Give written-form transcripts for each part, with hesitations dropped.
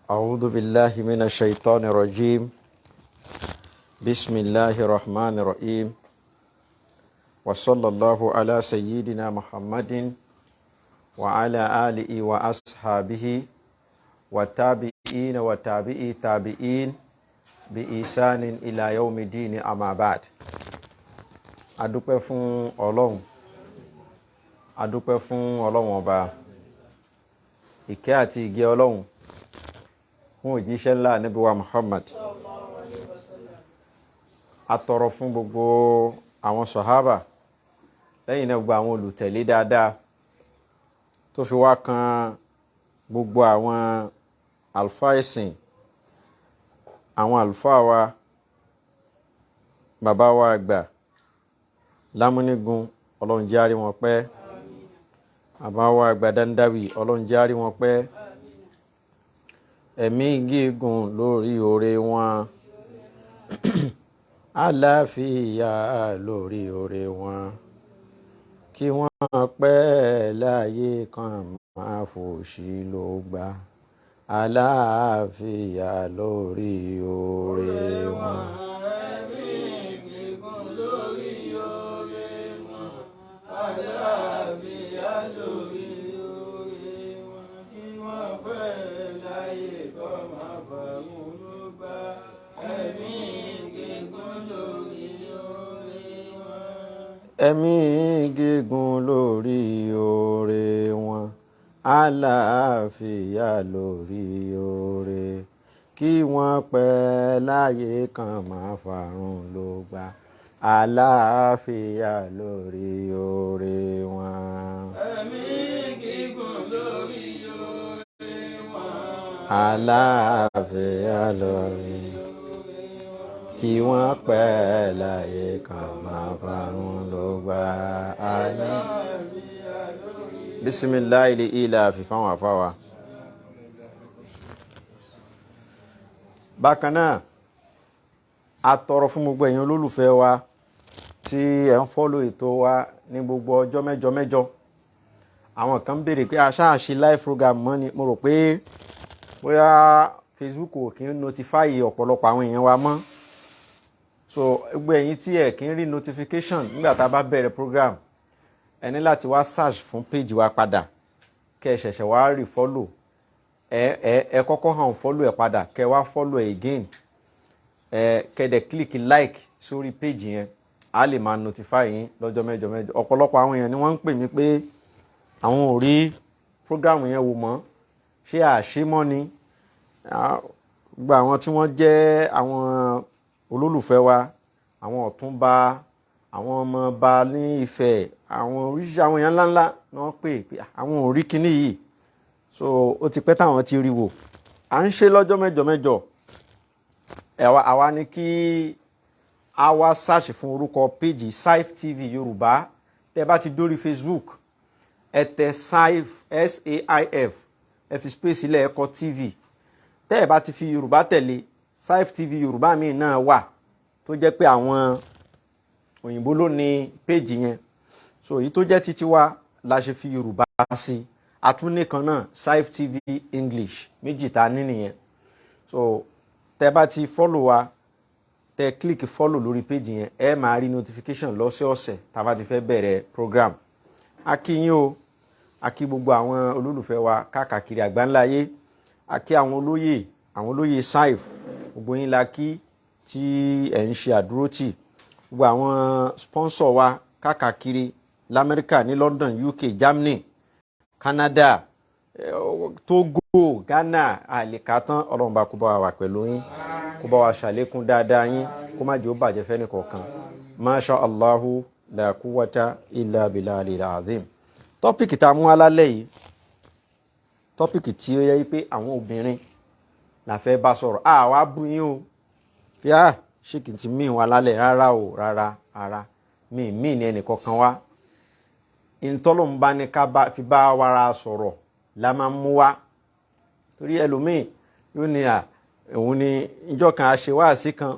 أعوذ بالله من الشيطان الرجيم. بسم الله الرحمن الرحيم. وصلى الله على سيدنا محمد وعلى آله وأصحابه والتابعين وتابعي تابعين بإحسان إلى يوم الدين أما بعد. adúpẹ́ fún Ọlọ́run, adúpẹ́ fún Ọlọ́run ọba. Ìkẹ́ àti ìgẹ́ Ọlọ́run fún òjíṣẹ́ ńlá Ànábì wa Muhammad. Atọrọ fún gbogbo àwọn sàhábà, lẹ́yìn náà gbogbo àwọn olùtẹ̀lé dáadáa tó fi wá kan gbogbo àwọn àlùfáà ẹ̀sìn, àwọn àlùfáà wa, bàbá wa àgbà lámúnigun, Ọlọ́run jẹ́ á rí wọn pẹ́. Bàbá wa àgbà Dandawi, Ọlọ́run jẹ́ á rí wọn pẹ́. Ẹ̀mí gígùn lórí oore wọn, àlàáfíà lórí oore wọn, kí wọ́n pẹ́ láyé kan máa fòṣì ló gbà. Àlàáfíà lórí oore wọn. Ẹ̀mí gígùn lórí oore wọn, àlàáfíà lórí oore, kí wọ́n pẹ́ láyé kan máa fàrùn ló gbà. Àlàáfíà lórí oore wọn. Ẹ̀mí gígùn lórí oore wọn. Àlàáfíà lórí, kí wọ́n pẹ́ láyé kan máa fàrùn ló gbà. Bisimilahi ilà fífáwọn àfáwà. Bákan náà, a tọrọ fún gbogbo ẹ̀yin olólùfẹ́ wa tí ẹ̀ ń fọ́lò ètò wa ní gbogbo ọjọ́ mẹ́jọ mẹ́jọ. Àwọn kan béèrè pé a ṣáà ṣe live program mọ́ ni. Mo rò pé bóyá Facebook ò kí ń notify ọ̀pọ̀lọpọ̀ àwọn èèyàn wa mọ́. So gbogbo ẹ̀yin tí ẹ̀ kí ń rí notification nígbà tá a bá bẹ̀rẹ̀ program, ẹ ní láti wá search fún page wa padà, kẹ́ ẹ ṣẹ̀ṣẹ̀ wá rí follow. Ẹ kọ́kọ́ hàn follow ẹ̀ padà, kẹ́ ẹ wá follow ẹ̀ again. Kẹ́dẹ̀ click like sórí page yẹn, a lè máa notify yín lọ́jọ́ mẹ́jọ mẹ́jọ. Ọ̀pọ̀lọpọ̀ àwọn èèyàn ni wọ́n ń pè mí pé àwọn ò rí program yẹn wò mọ́, ṣé àṣemọ́ ni. Gbogbo àwọn tí wọ́n jẹ́ àwọn olólùfẹ́ wa, àwọn ọ̀túnba, àwọn ọmọọba ní Ifẹ̀, àwọn oríṣiríṣi àwọn èèyàn ńláńlá ni wọ́n pè pé àwọn ò rí kinní yìí. So ó ti pẹ́ táwọn ti rí wò. À ń ṣe lọ́jọ́ mẹ́jọ mẹ́jọ. Àwa ní kí a wá search fún orúkọ péjì Saif TV Yorùbá. Tẹ́ bá ti dórí Facebook, ẹ tẹ Saif SAIF, ẹ fi space ilẹ̀ ẹ̀kọ́ TV. Tẹ́ ẹ bá ti fi Yorùbá tẹ̀lé, Saif TV Yorùbá míì náà wà tó jẹ́ pé àwọn òyìnbó ló ní péjì yẹn. So èyí tó jẹ́ títí wa la ṣe fi Yorùbá sí. Àtúnní kan náà Saif TV English, méjì tá ní nìyẹn. So tẹ́ bá ti follow wa, tẹ́ click follow lórí page yẹn, ẹ máa rí notification lọ́sẹ̀ọ̀sẹ̀ tá bá ti fẹ́ bẹ̀rẹ̀ program. A kí yín o, a kí gbogbo àwọn olólùfẹ́ wa káàkiri àgbáńláyé, a kí àwọn olóyè Saif, gbogbo yín la kí tí ẹ̀ ń ṣe àdúrótì. Gbogbo àwọn sponsor wa káàkiri l'Amẹ́ríkà, ní London, UK, Germany, Canada, Togo, Ghana, àlèkátán. Ọlọ́run bá kó bá wa pẹ̀lú yín, kó bá wa ṣàlékún dáadáa yín, kó má jẹ́ ó bàjẹ́ fẹ́ni kọ̀ọ̀kan. Masha Allahu la quwwata illa billahi al-azim. Tọ́pìkì tá a mú alálẹ̀ yìí, tọ́pìkì tí ó yẹ pé àwọn obìnrin la fẹ́ bá sọ̀rọ̀. Àwa bú yín o, kí ṣé kì í ti mí wa lálẹ́ rárá o, rárá. Mí ní ẹnì kankan wá. Ìtọ́lọ́run bá ní ká fi bá wàrà sọ̀rọ̀ la máa mú wá. Torí ẹlòmíì yóò ní òun ni ìjọ kan àṣewáàsí kan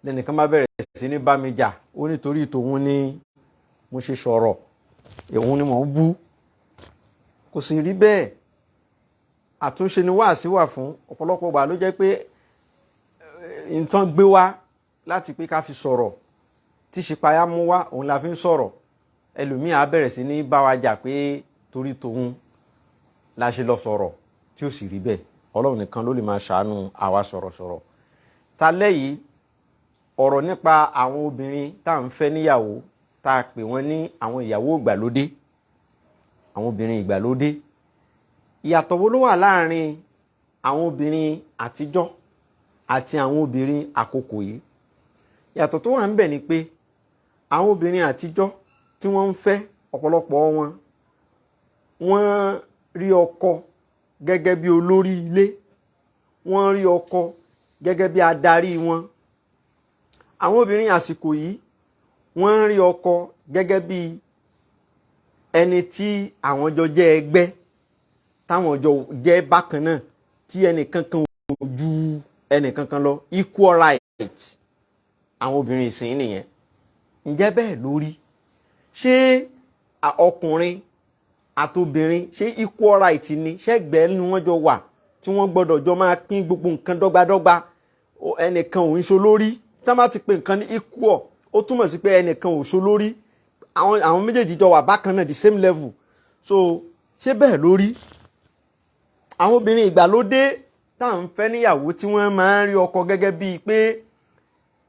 lẹ́nìkan bá bẹ̀rẹ̀ sí ní bá mi jà, ó nítorí tòun ni mo ṣe sọ̀rọ̀, òun ni mò ń bú. Kò sì rí bẹ́ẹ̀. àtúnṣe ni wáàsí wà fún. Ọ̀pọ̀lọpọ̀ ìgbà ló jẹ́ pé nǹkan gbé wá láti pé ká fi sọ̀rọ̀ tí ṣípayá mú wá òun la fi ń sọ̀rọ̀. Ẹlòmíì á bẹ̀rẹ̀ sí ní bá wa jà pé torí tòun la ṣe lọ sọ̀rọ̀ tí ó sì rí bẹ́ẹ̀. Ọlọ́run nìkan ló lè máa ṣàánú àwa sọ̀rọ̀sọ̀rọ̀. Talẹ́ yìí ọ̀rọ̀ nípa àwọn obìnrin tá à ń fẹ́ níyàwó tá a pè wọ́n ní àwọn ìyàwó ìgbàlódé, àwọn obìnrin ìgbàlódé. Ìyàtọ̀ wo ló wà láàrin àwọn obìnrin àtijọ́ àti àwọn obìnrin àkókò yìí? Ìyàtọ̀ tó wà ńbẹ̀ ni pé àwọn obìnrin àtijọ́ tí wọ́n ń fẹ́ ọ̀pọ̀lọpọ̀ wọn, wọ́n rí ọkọ gẹ́gẹ́ bí olórí ilé, wọ́n rí ọkọ gẹ́gẹ́ bí adarí wọn. Àwọn obìnrin àsìkò yìí wọ́n rí ọkọ gẹ́gẹ́ bí ẹni tí àwọn jọ jẹ́ ẹgbẹ́, táwọn jọ jẹ́ bákan náà, tí ẹnìkankan ò ju ẹnìkankan lọ, equal right. Àwọn obìnrin ìsìn nìyẹn. Ǹjẹ́ bẹ́ẹ̀ lórí? Ṣé ọkùnrin àtobìnrin ṣé equal right ni? Ṣẹ́gbẹ́ ni wọ́n jọ wà tí wọ́n gbọ́dọ̀ jọ máa pín gbogbo nǹkan dọ́gbadọ́gba? Ẹnìkan ò ń ṣolórí. Tá bá ti pè nǹkan ní equal, ó túmọ̀ sí pé ẹnìkan ò ṣolórí. Àwọn méjèèjì jọ wà bákan náà, the same level. So ṣé bẹ́ẹ̀ lórí? Àwọn obìnrin ìgbàlódé tá à ń fẹ́ níyàwó tí wọ́n máa ń rí ọkọ gẹ́gẹ́ bíi pé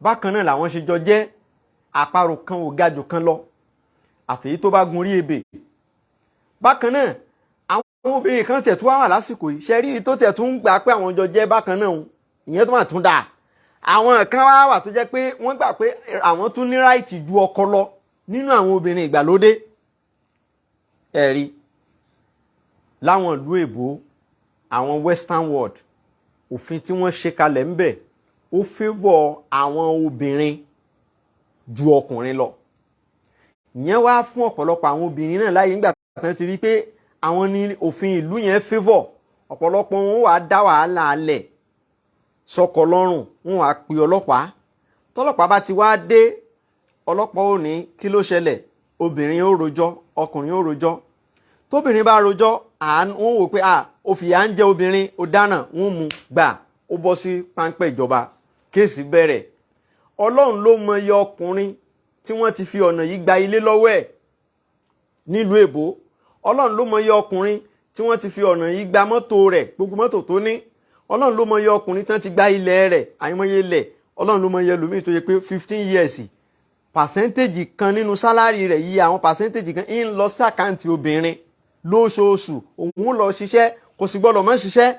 bákan náà làwọn ṣe jọ jẹ́, àparò kan ò ga jù kan lọ, àfèyí tó bá gun rí ebè. Bákan náà àwọn obìnrin kan tẹ̀ tún wà lásìkò yìí, ṣe rí tó tẹ̀ tún gbà pé àwọn jọ jẹ́ bákan náà, ìyẹn tó máa tún dáa. Àwọn kan wà tó jẹ́ pé wọ́n gbà pé àwọn tún ní ráìtì ju ọkọ lọ nínú àwọn obìnrin ìgbàlódé. Ẹ̀rí láwọn ìlú èbó, àwọn western world, òfin tí wọ́n ṣe kalẹ̀ ńbẹ̀ ó favour àwọn obìnrin ju ọkùnrin lọ. Ìyẹn wá fún ọ̀pọ̀lọpọ̀ àwọn obìnrin náà láyé nígbà tán ti rí pé àwọn ní òfin ìlú yẹn favour. Ọ̀pọ̀lọpọ̀ wọn wá dá wàhálà alẹ̀ sọ́kọ lọ́rùn, wọn wá pe ọlọ́pàá. Tọ́lọ́pàá bá ti wá dé, ọlọ́pàá ò ní kí ló ṣẹlẹ̀, obìnrin ó rojọ́, ọkùnrin ó rojọ́. Tóbìnrin bá rojọ́, wọ́n wò pé ó fìyà ń jẹ obìnrin, ó dáná, wọ́n mú gbà, ó bọ́ sí páńpẹ́ ìjọba, kéèsì bẹ̀rẹ̀. Ọlọ́run ló mọ iye ọkùnrin tí wọ́n ti fi ọ̀nà yìí gba ilé lọ́wọ́ ẹ̀ nílùú èbó. Ọlọ́run ló mọ iye ọkùnrin tí wọ́n ti fi ọ̀nà yìí gba mọ́tò rẹ̀, gbogbo mọ́tò tó ní. Ọlọ́run ló mọ iye ọkùnrin tán ti gba ilẹ̀ rẹ̀, àìmọye ilẹ̀. Ọlọ́run ló mọ iye ẹlòmíì tó yẹ pé 15 years percentage kan nínú sálárì rẹ̀ yìí, àwọn percentage kan ń lọ sí àkáǹtì obìnrin lóṣooṣù. Òun lọ ṣiṣẹ́, kò sì gbọ́dọ̀ má ṣiṣẹ́.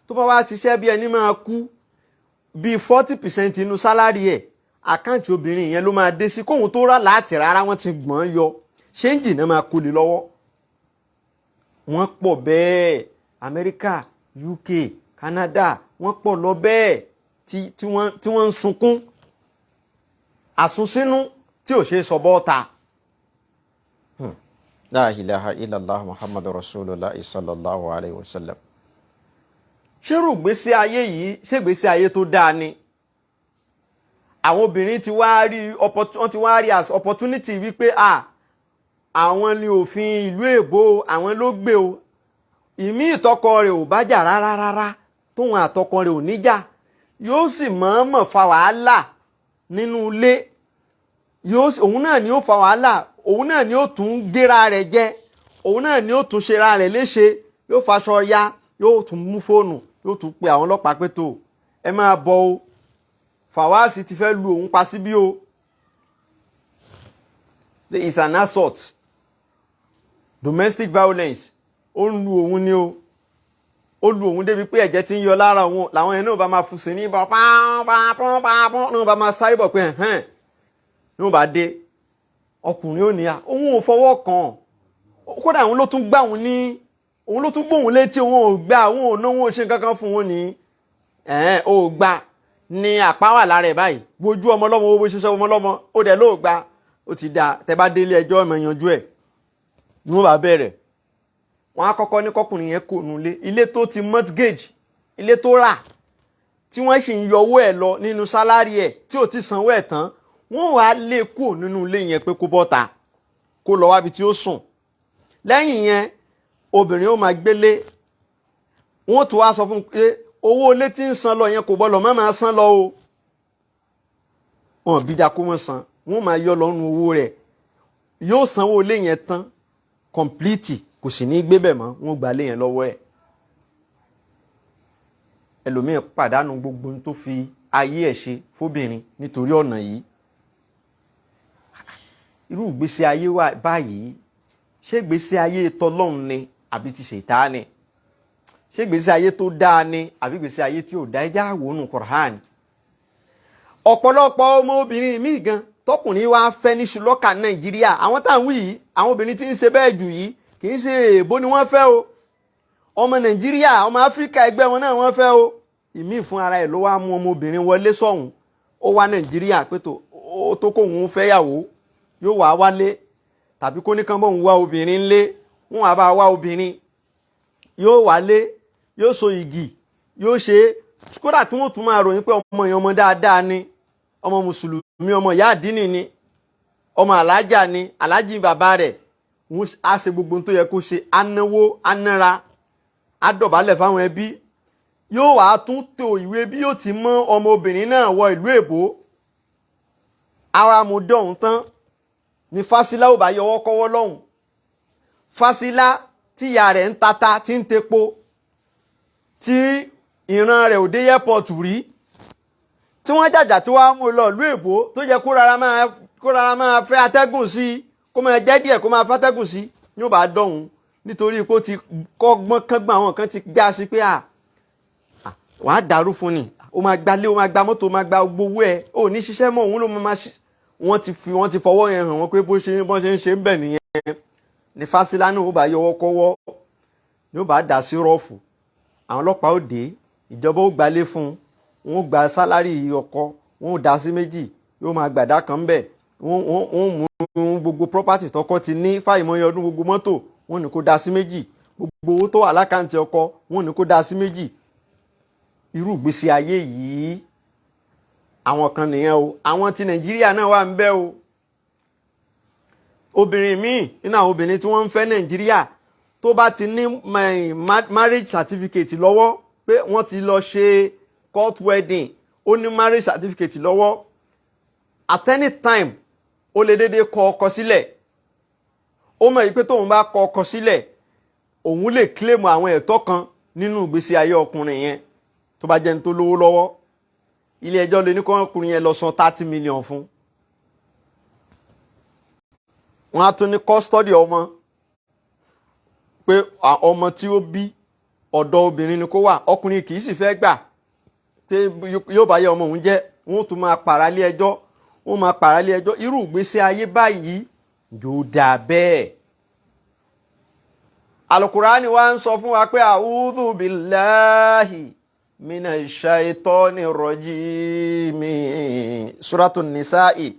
Tó bá wá ṣiṣẹ́ bí ẹni máa kú, bí 40% inú sálárì ẹ̀ àkáǹtì obìnrin yẹn ló máa dé sí. Kóhun tó rà láti rárá wọ́n ti gbọ́n yọ, ṣéǹjì náà máa kó lè lọ́wọ́. Wọ́n pọ̀ bẹ́ẹ̀, Amẹ́ríkà, UK, Canada, wọ́n pọ̀ lọ bẹ́ẹ̀ tí wọ́n ń sunkún àsunsínú tí ò ṣe sọ bọ́ta. La ilaha illallah Muhammadu Rasulullah sallallahu alayhi wa sallam. Ṣérù gbésí ayé yìí ṣègbésí ayé tó dáa ni? Àwọn obìnrin ti wá rí as opportunity wípé àwọn ni òfin ìlú èbó, àwọn ló gbé o. Ìmí ìtọkọ rẹ̀ ò bá jà rárá, tóun àtọkọ rẹ̀ ò níjà, yóò sì mọ̀ọ́mọ̀ fa wàhálà nínú ilé. Òun náà ni ó fa wàhálà, òun náà ni ó tún gẹ́ra rẹ̀ jẹ, òun náà ni ó tún ṣera rẹ̀ léṣe, yóò faṣọ ya, yóò tún mú fóònù, yóò tún pe àwọn ọlọ́pàá pé tó ẹ máa bọ̀ o, Fàwáàsì ti fẹ́ lu òun pa síbí o. There is an assault, domestic violence, ó ń lu òun ni o. Ó lu òun débi pé ẹ̀jẹ̀ ti ń yọ lára òun, làwọn yẹn náà bá máa fùsìn ní ìbọn pàápàá náà bá máa sáré bọ̀ pé ní wọ́n bá dé. Ọkùnrin ò níyà, òun ò fọwọ́ kàn, kódà òun ló tún gbà òun ní, òun ló tún gbóhùn létí, òun ò gbà, òun ò ná, òun ò ṣe nǹkan kan fún òun ní ó gbà ní àpá wà lára ẹ̀ báyìí, wojú ọmọ lọ́mọ, owó ṣiṣẹ́ ọmọ lọ́mọ, ó dẹ̀ ló gbà, ó ti dà, tẹ bá délé ẹjọ́ ọmọ yanjú ẹ̀. Ni wọ́n bá bẹ̀rẹ̀, wọ́n á kọ́kọ́ ní kọkùnrin yẹn kò nulé, ilé tó ti mortgage, ilé tó rà, tí wọ́n sì ń yọ owó ẹ̀ lọ nínú sálárì ẹ̀ tí ò ti sanwó ẹ̀ tán, wọ́n wá lé kúrò nínú ilé yẹn pé kó bọ́ta, kó lọ wábi tí ó sùn. Lẹ́yìn yẹn, obìnrin ó máa gbélé, wọ́n tún wá sọ fún pé owó ilé tí ń san lọ yẹn kò gbọ́dọ̀ má máa san lọ o. Wọ́n bí da kó mọ́ san, wọ́n máa yọ lọ́rùn owó rẹ̀, yóò sanwó ilé yẹn tán complete, kò sì ní gbé bẹ̀ mọ́, wọ́n gba ilé yẹn lọ́wọ́ ẹ̀. Ẹlòmíì pàdánù gbogbo ohun tó fi ayé ẹ̀ ṣe fóbìnrin nítorí ọ̀nà yìí. Irú ìgbésí ayé wa báyìí, ṣé ìgbésí ayé tọlọ́run ni àbí ti Ṣètánì? Ṣé ìgbésí ayé tó dáa ni àbí ìgbésí ayé tí ò dáa? Ẹ já wò nínú Kùránì. Ọ̀pọ̀lọpọ̀ ọmọ obìnrin míì gan tọkùnrin wa fẹ́ ní ṣùlọ́kà Nàìjíríà, àwọn táwọn wí yìí, àwọn obìnrin tí ń ṣe bẹ́ẹ̀ jù yìí kì í ṣe èèbó ni wọ́n fẹ́ o. Ọmọ Nàìjíríà, ọmọ Áfíríkà ẹgbẹ́ wọn náà wọ́n fẹ́ o. Ìmíì fún ara ẹ̀ ló wá mú ọmọbìnrin wọlé sọ́hùn, ó wá Nàìjíríà pé tó kóhun fẹ́yàwó, yóò wá wálé, tàbí kó ní kán bóun wá obìnrin ńlé, wọn á bá wá obìnrin, yóò wálé, yóò so igi, yóò ṣe kódà tí wọ́n tún máa ròyìn pé ọmọ yẹn ọmọ dáadáa ni, ọmọ mùsùlùmí, ọmọ ìyá àdínì ni, ọmọ alájà ni, alájì bàbá rẹ̀, wọ́n á ṣe gbogbo ohun tó yẹ kó ṣe, á náwó, á nára, á dọ̀bálẹ̀ fáwọn ẹbí, yóò wá tún tò ìwé bí yóò ti mọ ọmọbìnrin náà wọ ìlú èbó. Àwa mú dọ̀hún tán ni Fásilá ò bá yọwọ́ kọ́wọ́ lọ́hùn. Fásilá tí ìyá rẹ̀ ń tata, tí ń tepo, tí ìran rẹ̀ ò dé airport rí, tí wọ́n jàjà tí wọ́n mú lọ ìlú èbó tó yẹ kó rárá máa fẹ́ atẹ́gùn sí, kó máa jẹ́ díẹ̀ kó máa fẹ́ atẹ́gùn sí, yóò bá dọ̀hún nítorí pé ó ti kọ́gbọ́n kángbọ́n, àwọn kan ti já sí pé wàá dàrú fún ni, ó máa gbalé, ó máa gba mọ́tò, ó máa gba gbowó ẹ̀, ó ní ṣiṣẹ́ mọ́, òun ló máa ṣe. Wọ́n ti fọwọ́ yẹn hàn wọ́n pé bó ṣe ń ṣe ń bẹ̀ nìyẹn. Ní Fásilá náà ó bá yọwọ́ kọ́wọ́, yóò bá dà sí rọ́ọ̀fù, àwọn ọlọ́pàá ó dé, ìjọba ó gbalé fún un, wọ́n gba sálárì ọkọ, wọ́n ó dá sí méjì, yóò máa gbàdá kan ń bẹ̀, wọ́n mú gbogbo property tọkọ ti ní fáìmọye ọdún, gbogbo mọ́tò wọ́n ní kó dá sí méjì, gbogbo owó tó wà lákàntì ọkọ wọ́n ní kó dá sí méjì. Irú ìgbésí ayé yìí àwọn kan nìyẹn o. Àwọn ti Nàìjíríà náà wà ń bẹ o. Obìnrin míì nínú àwọn obìnrin tí wọ́n ń fẹ́ Nàìjíríà tó bá ti ní marriage certificate lọ́wọ́, pé wọ́n ti lọ ṣe court wedding, ó ní marriage certificate lọ́wọ́, at any time ó lè dédé kọ ọkọ sílẹ̀. Ó mọ̀ yìí pé tóun bá kọ ọkọ sílẹ̀, òun lè claim àwọn ẹ̀tọ́ kan nínú ìgbésí ayé ọkùnrin yẹn tó bá jẹ́ ní tó lówó lọ́wọ́. Ilé ẹjọ́ lè ní kó ọkùnrin yẹn lọ san 30 million fún. Wọ́n á tún ní custody ọmọ, pé ọmọ tí ó bí ọ̀dọ̀ obìnrin ni kó wà, ọkùnrin kì í sì fẹ́ gbà pé yóò bá yẹ ọmọ òun jẹ́, wọ́n tún máa pààrà lé ẹjọ́, wọ́n máa pààrà lé ẹjọ́. Irú ìgbésí ayé báyìí yóò dà bẹ́ẹ̀. Al-Qur'ani wa ń sọ fún wa pé a'udhu billahi minash shaitonir rajim, Suratun Nisa'i,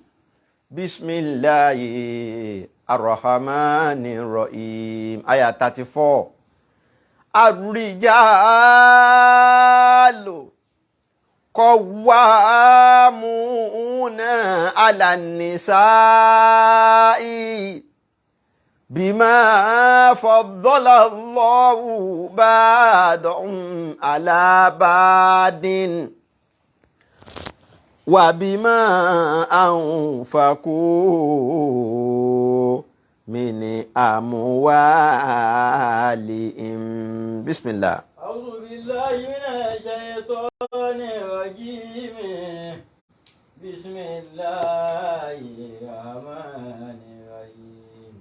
bismillahir rahmanir rahim, ayah 34. Ar-rijalu qawwamuna 'alan nisa'i bima faddala Allahu ba'dahum 'ala ba'din wa bima anfaqu min amwalihim. Bismillah. A'udhu billahi minash shaitonir rajim. Bismillahir rahmanir rahim.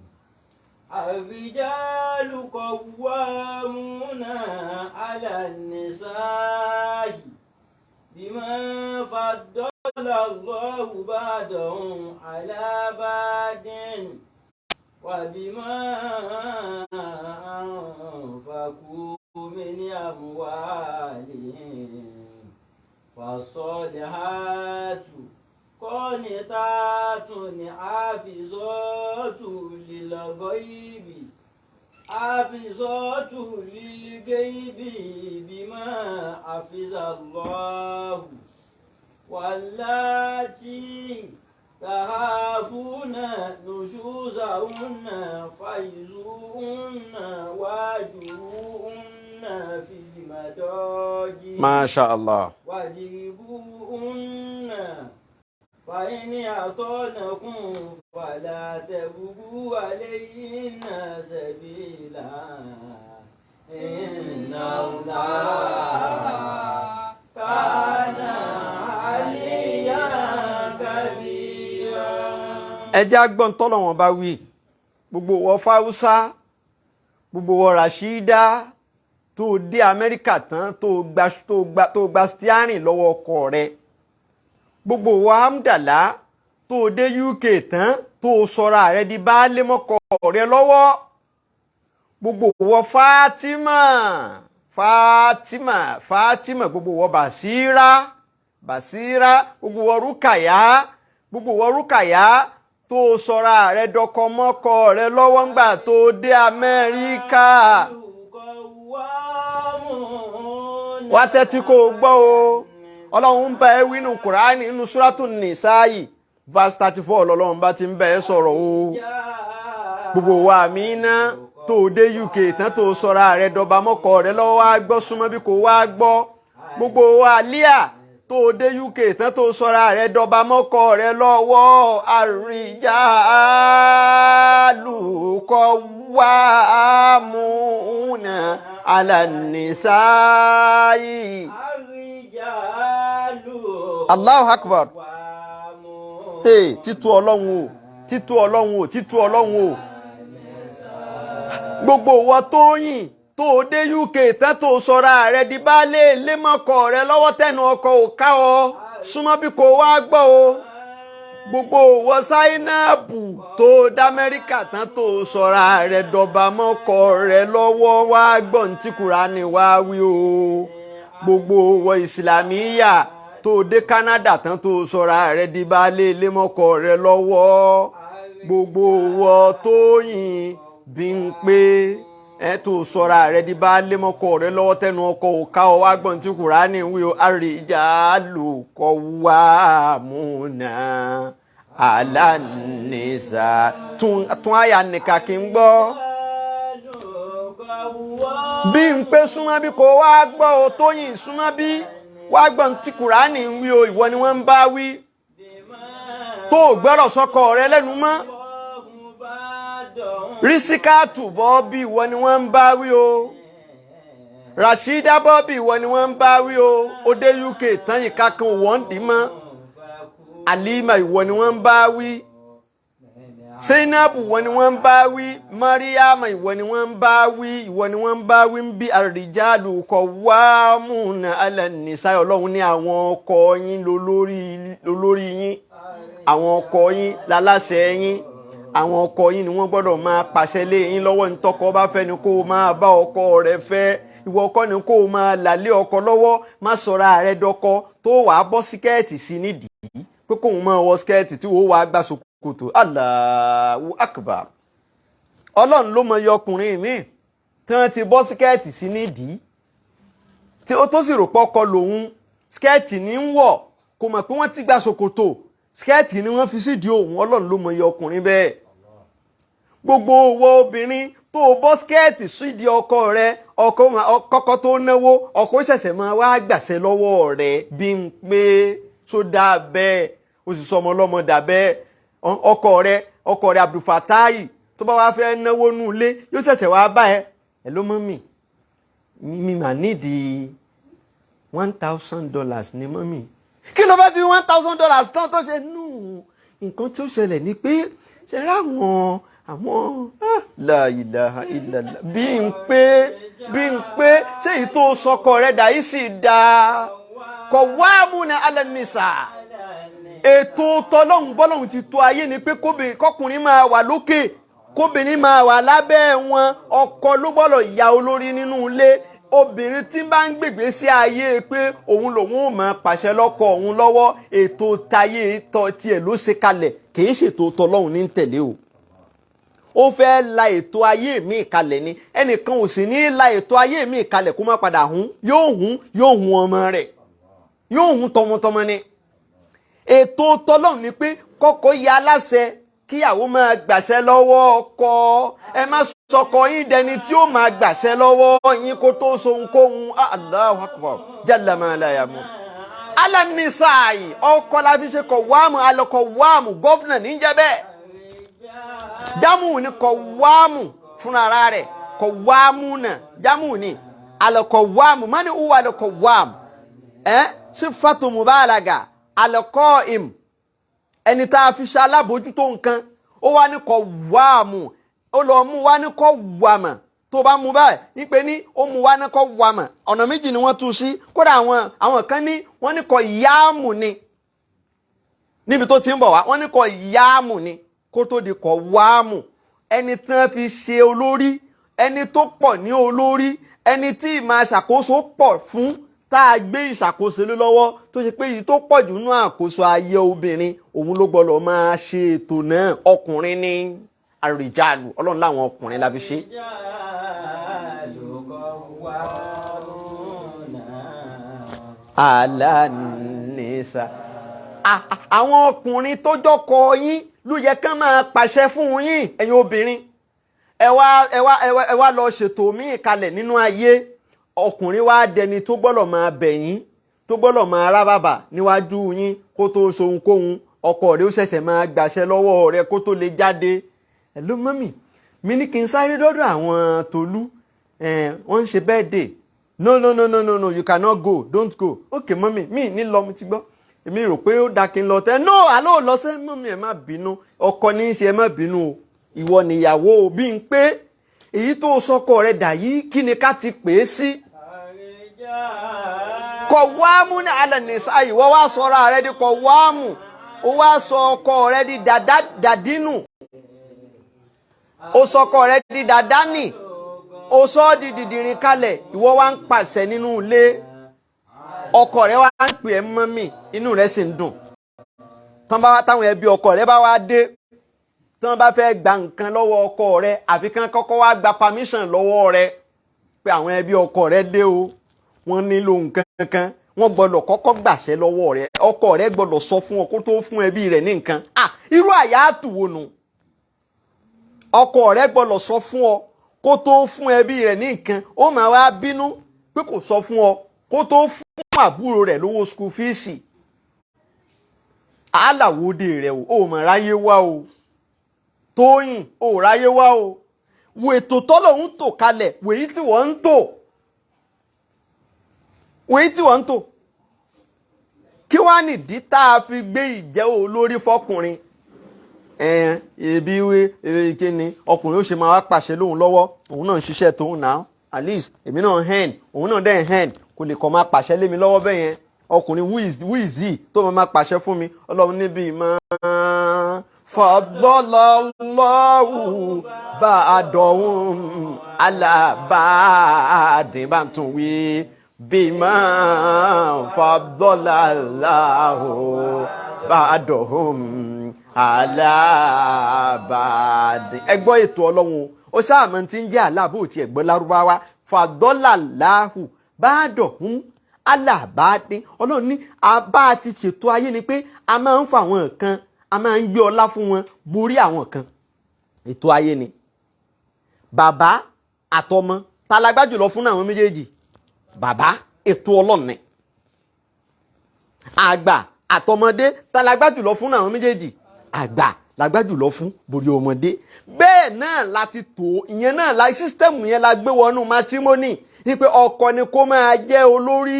Ar-rijalu qawwamuna 'alan nisa'i bima faddala Allahu ba'dahum 'ala ba'din wa bima anfaqu min amwalihim. Fasolihatu qanitatun hafizatu lil ghaibi bima hafizallahu wallati tahafuna nushuzahunna faizuhunna wajuruhunna fil المضاجع Masha Allah. واضربوهن فإن أطعنكم فلا تبغوا عليهن سبيلا إن الله كان عليا كبيرا. Ẹ jẹ́ agbọ́n tọ́lọ́wọ́n bá wí gbogbo wọ fáwúsá gbogbo wọ Rashida tó dé Amẹ́ríkà tán tó gba stiarin lọ́wọ́ ọkọ rẹ̀ gbogbo wọ Hamdala tó dé UK tán tó sọra rẹ̀ di baálé mọ́kọ rẹ̀ lọ́wọ́ gbogbo wọ Fatima gbogbo wọ Basira gbogbo wọ Rukaya tó sọra rẹ̀ dọkọ mọ́kọ rẹ̀ lọ́wọ́ ńgbà tó dé Amẹ́ríkà. Wá tẹ́tí kó gbọ́ o Ọlọ́run ń bá ẹ wí nínú Kùránì nínú Súrátù Nìsáyì verse 34 lọ́lọ́run bá ti ń bá ẹ sọ̀rọ̀ o gbogbo wa Àmínà tó dé UK tán tó sọra rẹ̀ dọba mọ́kọ rẹ̀ lọ́wọ́ wá gbọ́ súnmọ́ bí kò wá gbọ́ gbogbo wa Líà tó dé UK tán tó sọra rẹ̀ dọba mọ́kọ rẹ̀ lọ́wọ́ àrìjálù qawwamuna ala nisa'i. Allahu Akbar. Títú Ọlọ́run o. Gbogbo wa Tóyìn tó dé UK tán tó sọra rẹ̀ di baálé ilé mọ́kọ rẹ̀ lọ́wọ́ tẹnu ọkọ ò ká ọ súnmọ́ bí kò wá gbọ́ o gbogbo wọ Sáínábù tó d'Amẹ́ríkà tán tó sọra rẹ̀ dọba mọ́kọ rẹ̀ lọ́wọ́ wá gbọ́n tí Kùránì wá wí o gbogbo wọ Ìsìlámíyà tó dé Canada tán tó sọra rẹ̀ di baálé ilé mọ́kọ rẹ̀ lọ́wọ́ gbogbo wọ Tóyìn Bímpé tó sọra rẹ̀ di baálé mọ́kọ rẹ̀ lọ́wọ́ tẹnu ọkọ ò ká ọ wá gbọ́n tí Kùránì wí o àrìjálù qawwamuna ala nisa tún àyà nìkan kí n gbọ́. Bímpé súnmọ́ bí kò wá gbọ́ o Tóyìn súnmọ́ bí wá gbọ́n tí Kùránì wí o ìwọ ni wọ́n ń bá wí tó gbọ́rọ̀ sọ́kọ rẹ̀ lẹ́nu mọ́. Rísíkàtù Bọ́bí ìwọ ni wọ́n ń bá wí o Rashida Bọ́bí ìwọ ni wọ́n ń bá wí o ó dé UK tán yìí kankan wọ́n dì mọ́ Alima ìwọ ni wọ́n ń bá wí Zainabu ìwọ ni wọ́n ń bá wí Mariama ìwọ ni wọ́n ń bá wí ń bí àrìjálù qawwamuna ala nisa. Ọlọ́run ní àwọn ọkọ yín lólórí yín àwọn ọkọ yín láláṣẹ yín àwọn ọkọ yín ni wọ́n gbọ́dọ̀ máa pàṣẹ lé yín lọ́wọ́ ntọ́kọ bá fẹ́ ni kó máa bá ọkọ rẹ̀ fẹ́ ìwọ ọkọ ni kó máa làlé ọkọ lọ́wọ́ má sọra rẹ̀ dọkọ tó wàá bọ́ síkẹ́ẹ̀tì sí nídìí pé kóun máa wọ síkẹ́ẹ̀tì tí wọ́n wàá gbà ṣòkòtò Allahu Akbar. Ọlọ́run ló mọ iye ọkùnrin mi tí wọ́n ti bọ́ síkẹ́ẹ̀tì sí nídìí tí ó tó sì rò pọ́kọ lòun síkẹ́ẹ̀tì ní ń wọ̀ kò mọ̀ pé wọ́n ti gbà ṣòkòtò skẹ́ẹ̀tì ni wọ́n fi sídìí òun Ọlọ́run ló mọ iye ọkùnrin bẹ́ẹ̀ gbogbo owó obìnrin tó bọ́ skẹ́ẹ̀tì sídìí ọkọ rẹ ọkọ tó náwó ọkọ ṣẹ̀ṣẹ̀ máa wá gbàṣẹ lọ́wọ́ rẹ Bímpé tó dáa bẹ́ẹ̀ ó sì sọmọ ọlọ́mọ dà bẹ́ẹ̀ ọkọ rẹ Abdulfatai tó bá wá fẹ́ náwó nù ilé yóò ṣẹ̀ṣẹ̀ wá bá ẹ ló mọ́mì mi mà nídìí $1,000 ní mọ́mì kí ló fẹ́ fi $1,000 tán tó ṣe nù nǹkan tí ó ṣẹlẹ̀ ni pé ṣe ráwọn la ilaha illallah Bímpé ṣé èyí tó sọkọ rẹ̀ dà yìí sì dáa qawwamuna ala nisa. Ètò tọlọ́hun bọ́lọ́hun ti tó ayé ni pé kọkùnrin máa wà lókè kóbìnrin máa wà lábẹ́ wọn ọkọ ló gbọ́dọ̀ ya olórí nínú ilé obìnrin tí bá ń gbègbè sí ayé pé òun lòun ò máa pàṣẹ lọ́kọ òun lọ́wọ́ ètò tayé tiẹ̀ ló ṣe kalẹ̀ kìí ṣètò tọlọ́hun ní tẹ̀lé o ó fẹ́ la ètò ayé mi kalẹ̀ ni ẹnìkan ò sì ní la ètò ayé mi kalẹ̀ kó má padà yóò hun ọmọ rẹ̀ yóò hun tọmọtọmọ ni ètò tọlọ́hun ni pé kọ́kọ́ ya aláṣẹ kíyàwó máa gbàṣẹ lọ́wọ́ ọkọ ẹ má sọkọ yín dẹni tí ó máa gbàṣẹ lọ́wọ́ yín kó tó so ohunkóhun. Allahu akbar jalla ma la yamut. Alanisa'i ọkọ la fi ṣe kọ̀wáàmù alọ́kọ̀wáàmù gọ́fìnà níjẹ́ bẹ́ẹ̀. Jámù ni kọ̀wáàmù fúnra rẹ̀ kọ̀wáàmù náà jámù ni alọ́kọ̀wáàmù mani huwa alọ́kọ̀wáàmù sifatu mubalaga alqaim ẹni tá a fi ṣe alábòójútó nǹkan ó wá ní kọ̀wáàmù ó lọ mú wá ní kọ̀wáàmù tó bá mú báyìí nípe ní ó mú wá ní kọ̀wáàmù ọ̀nà méjì ni wọ́n tú sí kódà àwọn kan ní wọ́n ní kọ̀yáàmù ni níbi tó ti ń bọ̀ wá wọ́n ní kọ̀yáàmù ni kó tó di kọ̀wáàmù ẹni tí wọ́n fi ṣe olórí ẹni tó pọ̀ ní olórí ẹni tí ìmọ̀ àṣàkóso pọ̀ fún tá a gbé ìṣàkóso lé lọ́wọ́ tó ṣe pé èyí tó pọ̀ jù nínú àkóso ayé obìnrin òun ló gbọ́dọ̀ máa ṣe ètò náà ọkùnrin ní àrìjàlù ọlọ́run láwọn ọkùnrin la fi ṣe. Alanisa àwọn ọkùnrin tó jọkọ yín ló yẹ kán máa pàṣẹ fún yín ẹ̀yin obìnrin ẹ wá lọ ṣètò míì kalẹ̀ nínú ayé ọkùnrin wá dẹni tó gbọ́dọ̀ máa bẹ̀ yín tó gbọ́dọ̀ máa rá bàbà níwájú yín kó tó so ohunkóhun ọkọ rẹ̀ ó ṣẹ̀ṣẹ̀ máa gbàṣẹ lọ́wọ́ rẹ̀ kó tó lè jáde. Hello mọ́mì mi ní kí n sáré dọ́dọ̀ àwọn Tolú wọ́n ń ṣe birthday no you cannot go don't go okay mọ́mì mi ní lọ mo ti gbọ́ èmi rò pé ó da kí n lọ tẹ́ no àlọ́ lọ sẹ́ mọ́mì ẹ má bínú ọkọ ní í ṣe ẹ má bínú o ìwọ níyàwó bí n pé èyí tó sọkọ rẹ̀ dà yìí kí ni ká ti pè é sí. Kọ̀wáàmù ní alẹ́nìsá ìwọ wá sọ̀rọ̀ rẹ̀ di kọ̀wáàmù ó wá sọ ọkọ rẹ̀ di dàdínù ó sọkọ rẹ̀ di dàdánì ó sọ ọ́ di dìdìrín kalẹ̀ ìwọ wá ń pàṣẹ nínú ilé ọkọ rẹ̀ wá ń pè ẹ́ mọ́mì inú rẹ̀ sì ń dùn táwọn ẹbí ọkọ rẹ̀ bá wá dé tí wọ́n bá fẹ́ gba nǹkan lọ́wọ́ ọkọ rẹ̀ àfi kán kọ́kọ́ wá gba permission lọ́wọ́ rẹ̀ pé àwọn ẹbí ọkọ rẹ̀ dé o wọ́n nílò nǹkan kan wọ́n gbọ́dọ̀ kọ́kọ́ gbàṣẹ lọ́wọ́ rẹ̀ ọkọ rẹ̀ gbọ́dọ̀ sọ fún ọ kó tó fún ẹbí rẹ̀ ní nǹkan irú àyàtù wo nu ọkọ rẹ̀ gbọ́dọ̀ sọ fún ọ kó tó fún ẹbí rẹ̀ ní nǹkan ó máa wá bínú pé kò sọ fún ọ kó tó fún àbúrò rẹ̀ lówó school fees aláwòde rẹ̀ ò mọ̀ ráyé wá o Tóyìn ò ráyé wá o wò ètò tọ́lọ̀ ń tò kalẹ̀ wèyí tí wọ́n ń tò kí wá nìdí tá a fi gbé ìjẹ́ olórí fọkùnrin ebi kíni ọkùnrin ó ṣe máa wá pàṣẹ lóhun lọ́wọ́ òun náà ń ṣiṣẹ́ tóun náà at least èmi náà hand òun náà dẹ̀ hand kò lè kọ́ máa pàṣẹ lé mi lọ́wọ́ bẹ́ẹ̀ yẹn ọkùnrin who is he tó máa pàṣẹ fún mi ọlọ́run níbi ìmọ̀ fadọ́lọ́lọ́wù bá a dọ̀hún alábàádín bá ń tún wí bímọ fadọ́lọ́lọ́wù bá a dọ̀hún alábàádín. ẹ gbọ́ ètò ọlọ́run ó sáàmù tí ń jẹ́ aláàbò tí ẹ̀gbọ́n lárúbáwá fadọ́lọ́lọ́wù bá a dọ̀hún alábàádín. ọlọ́run ní abá ti ṣètò ayé ni pé a máa ń fa àwọn nǹkan a máa ń gbé ọlá fún wọn borí àwọn kan ètò ayé ni. Bàbá àtọmọ ta la gbà jùlọ fún àwọn méjèèjì bàbá ètò Ọlọ́run ni. Àgbà àtọmọdé ta la gbà jùlọ fún àwọn méjèèjì àgbà la gbà jùlọ fún borí ọmọdé. Bẹ́ẹ̀ náà láti tò ìyẹn náà la sísítẹ́ẹ̀mù yẹn la gbé wọnú matrimony ní pé ọkọ ni kó máa jẹ́ olórí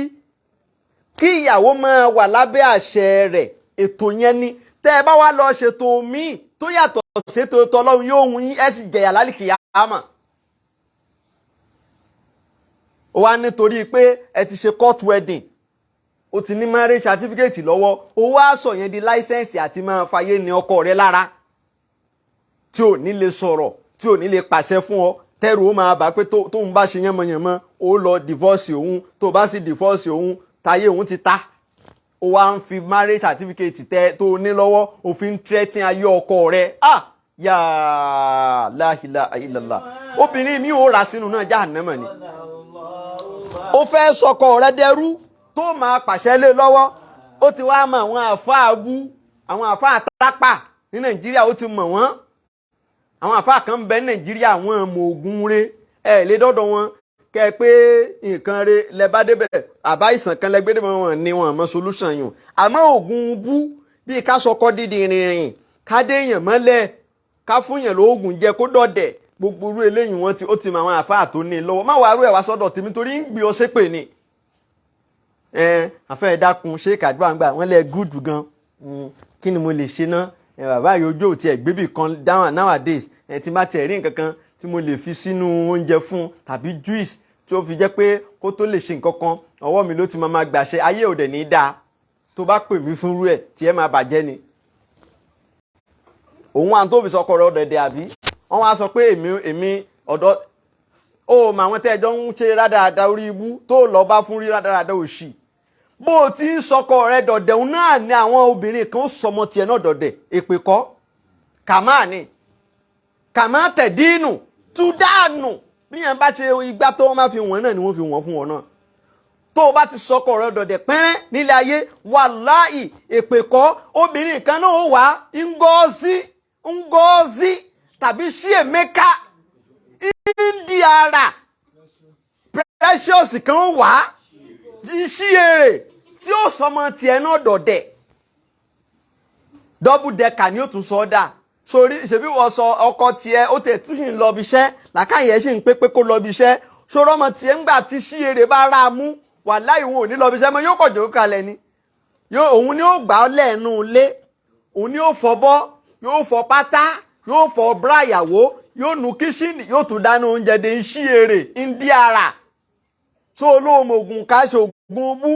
kí ìyàwó máa wà lábẹ́ àṣẹ rẹ̀ ètò yẹn ni. Tẹ́ ẹ bá wá lọ ṣètò míì tó yàtọ̀ ṣètò tọlọ́run yóò hun yín ẹ sì jẹ̀yà lálìkìyámà. Ó wá nítorí pé ẹ ti ṣe court wedding ó ti ní marriage certificate lọ́wọ́ ó wá sọ yẹn di láísẹ̀nsì àti máa fàyè ní ọkọ rẹ lára tí ò ní lè sọ̀rọ̀ tí ò ní lè pàṣẹ fún ọ tẹ́rù ó máa bá pé tóun bá ṣe yánmọ̀yánmọ́ ó lọ divorce òun tó bá sì divorce òun táyé òun ti ta. Ó wá ń fi marriage certificate tẹ tó ní lọ́wọ́ òfin threaten ayé ọkọ rẹ̀ yà la ilaha illallah. Obìnrin mi ò rà sínú náà jahannama ni. Ó fẹ́ sọkọ rẹ̀ dẹrú tó máa pàṣẹ lé lọ́wọ́ ó ti wá mọ àwọn àfáà abú àwọn àfáà tápà ní Nàìjíríà ó ti mọ̀ wọ́n àwọn àfáà kan ń bẹ Nàìjíríà àwọn ọmọ ogun re ẹ lè dọ́dọ̀ wọn kẹ pé nǹkan re lẹ bá débẹ̀ àbá ìsàn kan lẹ gbé débẹ̀ wọn ni wọn mọ solution yùn àmọ́ oògùn bú bíi ká sọkọ dídì rìnrìn ká déèyàn mọ́lẹ̀ ká fún yàn lóògùn jẹ kó dọ̀dẹ̀ gbogbo irú eléyìí wọn ó ti mọ àwọn àfáà tó ní lọ́wọ́ má wàá rú ẹ̀ wá sọ́dọ̀ tèmi torí ń gbé ọ ṣépè ni àfẹ́ dákun ṣé kàdúrà ń gbà wọ́n lẹ gúdù gan kí ni mo lè ṣe ná bàbá yìí ojú òtí ẹ̀ gbébì kan down nowadays tí bá tiẹ̀ rí nǹkan kan tí mo lè fi sínú oúnjẹ fún tàbí juice tí ó fi jẹ́ pé kó tó lè ṣe nǹkan kan ọwọ́ mi ló ti máa gbàṣẹ ayé òde ní í dáa tó bá pè mí fún rú ẹ̀ tí ẹ máa bàjẹ́ ni. òun à ń tó fi sọkọ rẹ ọ̀dẹ̀dẹ̀ àbí wọ́n wá sọ pé èmi ọ̀dọ́ ó mà àwọn tẹ́jọ́ ń ṣe rádaràda orí ibú tó lọ bá fún rí rádaràda òṣì bó o ti ń sọkọ rẹ dọ̀dẹ̀ òun náà ni àwọn obìnrin kan sọmọ tiẹ̀ náà dọ̀dẹ̀ èpè kọ́ kàmáà ni kàmáà tẹ̀dínù túdánù bí yẹn bá ṣe igbá tó wọ́n máa fi wọ́n náà ni wọ́n fi wọ́n fún wọn náà tó o bá ti sọkọ rẹ dọ̀dẹ̀ pẹ́rẹ́ nílé ayé wàláì èpè kọ́ obìnrin kan náà ó wà ngọ́ọ́sí tàbí ṣíèmékà indiara precious kan ó wà ṣíèrè tí ó sọmọ tiẹ̀ náà dọ̀dẹ̀ double decker ni ó tún sọ dà sórí ìṣèbí wọ́n sọ ọkọ tiẹ̀ ó tẹ̀ tún sì ń lọ bí iṣẹ́ làkàyè sì ń pé kó lọ bí iṣẹ́ ṣòro ọmọ tiẹ̀ ńgbà tí ṣíèrè bá rà á mú wàláhì wọn ò ní lọ bí iṣẹ́ mọ́ yóò kọ̀ jòkó kalẹ̀ ni òun ni ó gbà ọ́ lẹ́ẹ̀nu ilé òun ni ó fọbọ́ yóò fọ pátá yóò fọ bra ìyàwó yóò nu kíṣìnì yóò tún dáná oúnjẹ de ń ṣíèrè ń dí ara tó olóòmò ògùn ká ṣe ògùn bú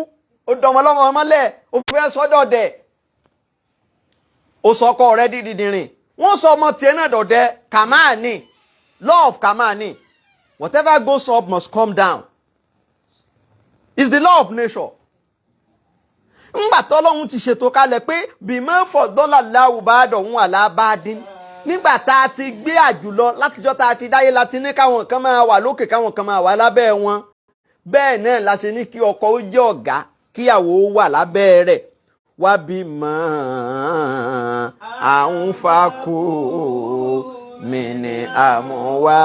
ó dọmọ lọmọ mọ́lẹ̀ ó fẹ́ sọ́dọ̀dẹ̀ ó sọkọ rẹ dídìdìrìn wọ́n sọ ọmọ tiẹ̀ náà dọ̀dẹ̀ kàmáàní love kàmáàní whatever goes up must come down it's the law of nature. ńgbà tọ́lọ́hun ti ṣètò kalẹ̀ pé bímọ fọdọ́là láwùbá dọ̀hún àlábádín nígbà tá a ti gbé àjùlọ látijọ́ tá a ti dáyé láti ní káwọn kan máa wà lókè káwọn kan máa wà lábẹ́ wọn bẹ́ẹ̀ náà la ṣe ní kí ọkọ ó jẹ́ ọ̀gá kíyàwó wà lábẹ́ rẹ̀ wá bí mọ́ àwọn fakó mi ní àmúwá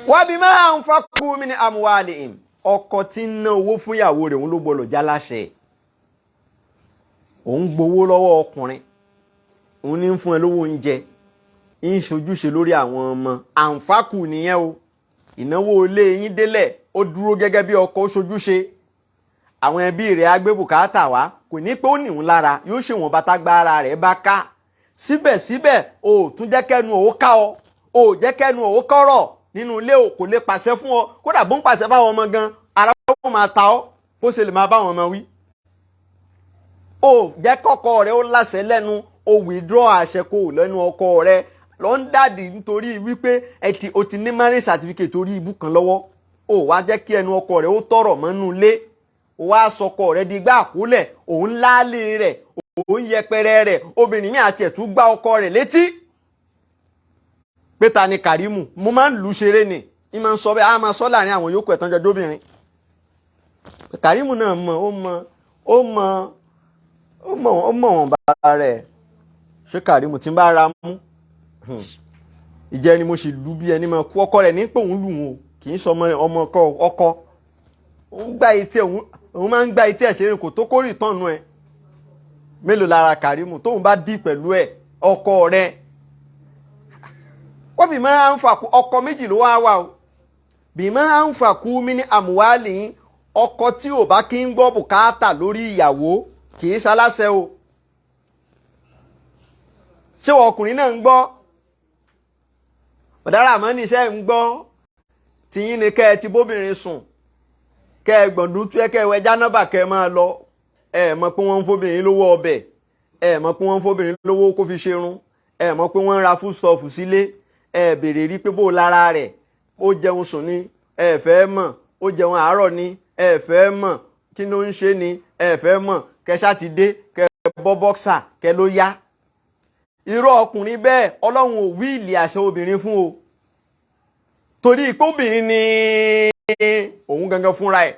wá bí mọ́ àwọn fakó mi ní àmúwá lè im ọkọ tí ń ná owó fún ìyàwó rẹ̀ òun ló gbọ́dọ̀ já láṣẹ òun gbowó lọ́wọ́ ọkùnrin òun ní ń fún ẹ lówó oúnjẹ ń ṣojúṣe lórí àwọn ọmọ àǹfààkù nìyẹn o ìnáwó ilé yín délẹ̀ ó dúró gẹ́gẹ́ bí ọkọ ó ṣojúṣe àwọn ẹbí rẹ̀ á gbé bùkátà wá kò ní pé ó nìhun lára yóò ṣe wọn bàtà gbára rẹ̀ bá ká síbẹ̀síbẹ̀ o tún jẹ́ kẹ́nu ò ká ọ o jẹ́ kẹ́nu ò kọ́rọ̀ nínú ilé o kò lè pàṣẹ fún ọ kódà bó ń pàṣẹ báwọn ọmọ gan ara wọn máa ta ọ kó ṣe lè máa báwọn ọmọ wí o jẹ́ kọ́kọ́ rẹ̀ ó láṣẹ lẹ́nu o withdraw àṣẹ kò lẹ́nu ọkọ rẹ̀ lọ ń dàdí nítorí wípé o ti ní marriage certificate orí ibú kan lọ́wọ́ o wá jẹ́ kí ẹnu ọkọ rẹ̀ ó tọrọ mọ́nú ilé o wá sọkọ rẹ̀ di gbá àkólẹ̀ òun láálé rẹ̀ òun yẹpẹrẹ rẹ̀ obìnrin mi àti ẹ̀tún gbá ọkọ rẹ̀ létí pé ta ni Kàrímù mo máa ń lù ú ṣeré ni ní máa ń sọ bẹ́ẹ̀ á máa sọ láàrin àwọn yòókù ẹ̀tàn jọjọ́ obìnrin Kàrímù náà ó mọ̀ wọ́n bá rẹ̀ ṣé Kàrímù tí ń bá ra mú ìjẹ́ ni mo sì lù bí ẹni máa kú ọkọ rẹ̀ ní pé òun lù wọn kì í sọ ọmọ ọkọ òun gbá etí òun máa ń gbá etí ẹ̀ ṣeré kò tó kórè ìtọ́nu ẹ̀ mélòó lára Kàrímù tóun bá dì pẹ̀lú ẹ̀ ọkọ rẹ̀ wọ́n bí máa ń fàkú ọkọ méjì ló wá o bí máa ń fàkú mí ní àmúwálì ọkọ tí ò bá kí ń gbọ́ bùkátà lórí ìyàwó kì í ṣaláṣẹ o ṣé ọkùnrin náà ń gbọ́ ọ̀dára àmọ́ níṣẹ́ ń gbọ́ tìyín ni kẹ́ ẹ ti bóbìnrin sùn kẹ́ ẹ gbọ̀ndún tú ẹ kẹ́ ẹ wẹ jánábà kẹ́ ẹ máa lọ ẹ mọ̀ pé wọ́n ń fóbìnrin lówó ọbẹ̀ ẹ mọ̀ pé wọ́n ń fóbìnrin lówó kó fi ṣerun ẹ mọ̀ pé wọ́n ń ra foodstuff sílé ẹ béèrè rí pé bó lára rẹ̀ ó jẹun sùn ni ẹ fẹ́ mọ̀ ó jẹun àárọ̀ ni ẹ fẹ́ mọ̀ kí ló ń ṣe ni ẹ fẹ́ mọ̀ kẹ́ ṣá ti dé kẹ́ bọ́ bọ́ksà kẹ́ ló yá irú ọkùnrin bẹ́ẹ̀ ọlọ́run ò wíìlì àṣẹ obìnrin fún o torí pé obìnrin ni òun gangan fúnra ẹ̀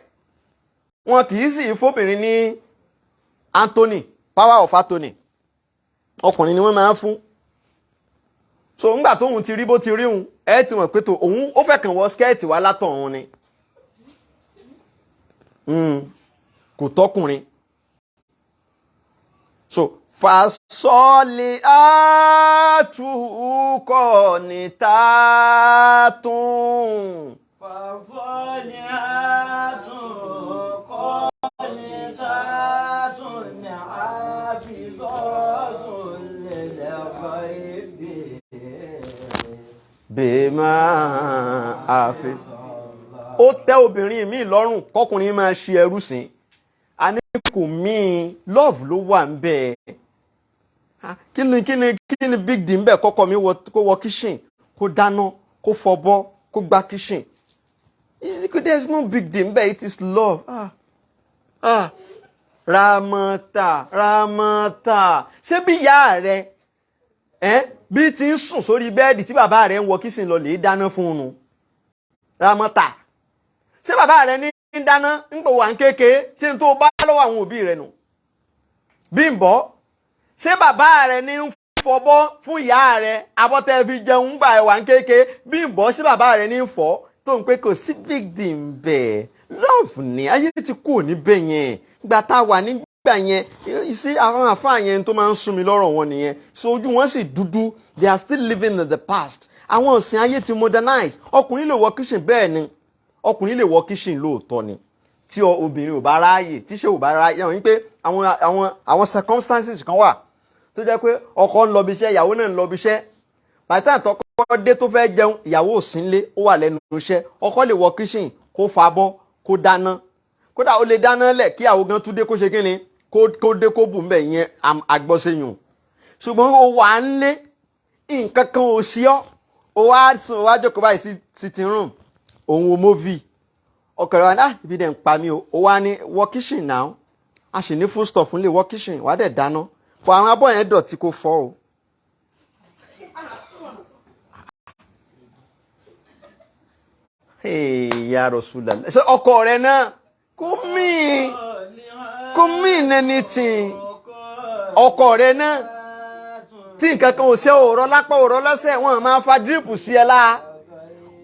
wọn kì í sì fóbìnrin ní Anthony power of Anthony ọkùnrin ni wọ́n máa ń fún so ńgbà tóun ti rí bó ti rí òun ẹ ti mọ̀ pé tó òun ó fẹ́ kàn wọ skẹ́ẹ̀tì wá látọ̀run ni kò tọkùnrin. so fasọ́lì àtúkọ̀ ní tààtún. fasọ́lì àtúkọ̀ ní tààtún ní àbísọ́tún lẹ́lẹ́kọ̀ọ́ ibi. bèèmà àfi. ó tẹ́ obìnrin mi lọ́rùn kọkùnrin máa ṣe ẹrú sìn a ní kò mí love ló wà ń bẹ̀ kí ni big deal ń bẹ̀ kọ́kọ́ mi kó wọ kitchen kó dáná kó fọbọ́ kó gbá kitchen there is no big deal ń bẹ̀ it is love. Ramata ṣé bí ìyá rẹ bí ti ń sùn sórí bẹ́ẹ̀dì tí bàbá rẹ ń wọ kitchen lọ lè dáná fún un Ramata ṣé bàbá rẹ ní dáná ń pò wà ń kéèké ṣé n tó bá lọ́wọ́ àwọn òbí rẹ nù Bímbọ́ ṣé bàbá rẹ ní ń fọbọ́ fún ìyá rẹ abọ́tẹ́ fi jẹun gbà ẹ̀ wà ń kéèké Bímbọ́ ṣé bàbá rẹ ní ń fọ́ tó ń pé kò sí big deal ń bẹ̀ love ni ayé ti kú níbẹ̀ yẹn gbà tá a wà nígbà yẹn sí àwọn àfáà yẹn tó máa ń sún mi lọ́rọ̀ wọn nìyẹn so ojú wọn sì dúdú they are still living in the past àwọn òsìn ayé ti modernize ọkùnrin lè wọ kitchen bẹ́ẹ̀ ni ọkùnrin lè wọ kitchen lóòótọ́ ni tí obìnrin ò bá ráàyè tíṣe ò bá ráàyè wọ́n ní pé àwọn circumstances kan wà tó jẹ́ pé ọkọ ń lọ bí iṣẹ́ ìyàwó náà ń lọ bí iṣẹ́ bàtà àtọkọ dé tó fẹ́ jẹun ìyàwó ò sí nílé ó wà lẹ́nu iṣẹ́ ọkọ lè wọ kitchen kó fabọ́ kó dáná kódà ó lè dáná lẹ̀ kí ìyàwó gan tún dé kó ṣe kí ni kó dé kó bù ń bẹ̀ yẹn àgbọ̀sẹ̀yùn ṣùgbọ́n ó wà ń lé nǹkan kan ò sí ọ́ ó wá jókòó báyìí sí sitting room òun wo movie ọkọ rẹ wá ní ibi dẹ̀ ń pa mí o ó wá ní wọ kitchen now a sì ní food stuff nílé wọ kitchen wàá dẹ̀ dáná pọ̀ àwọn abọ́ yẹn dọ̀tí kó fọ́ o. ya Rasulullah ṣé ọkọ rẹ náà kò mí anything ọkọ rẹ náà tí nǹkan kan ò ṣe òòrọ̀ lápá òòrọ̀ lọ́sẹ̀ wọn máa fa dírípù sí ẹ láà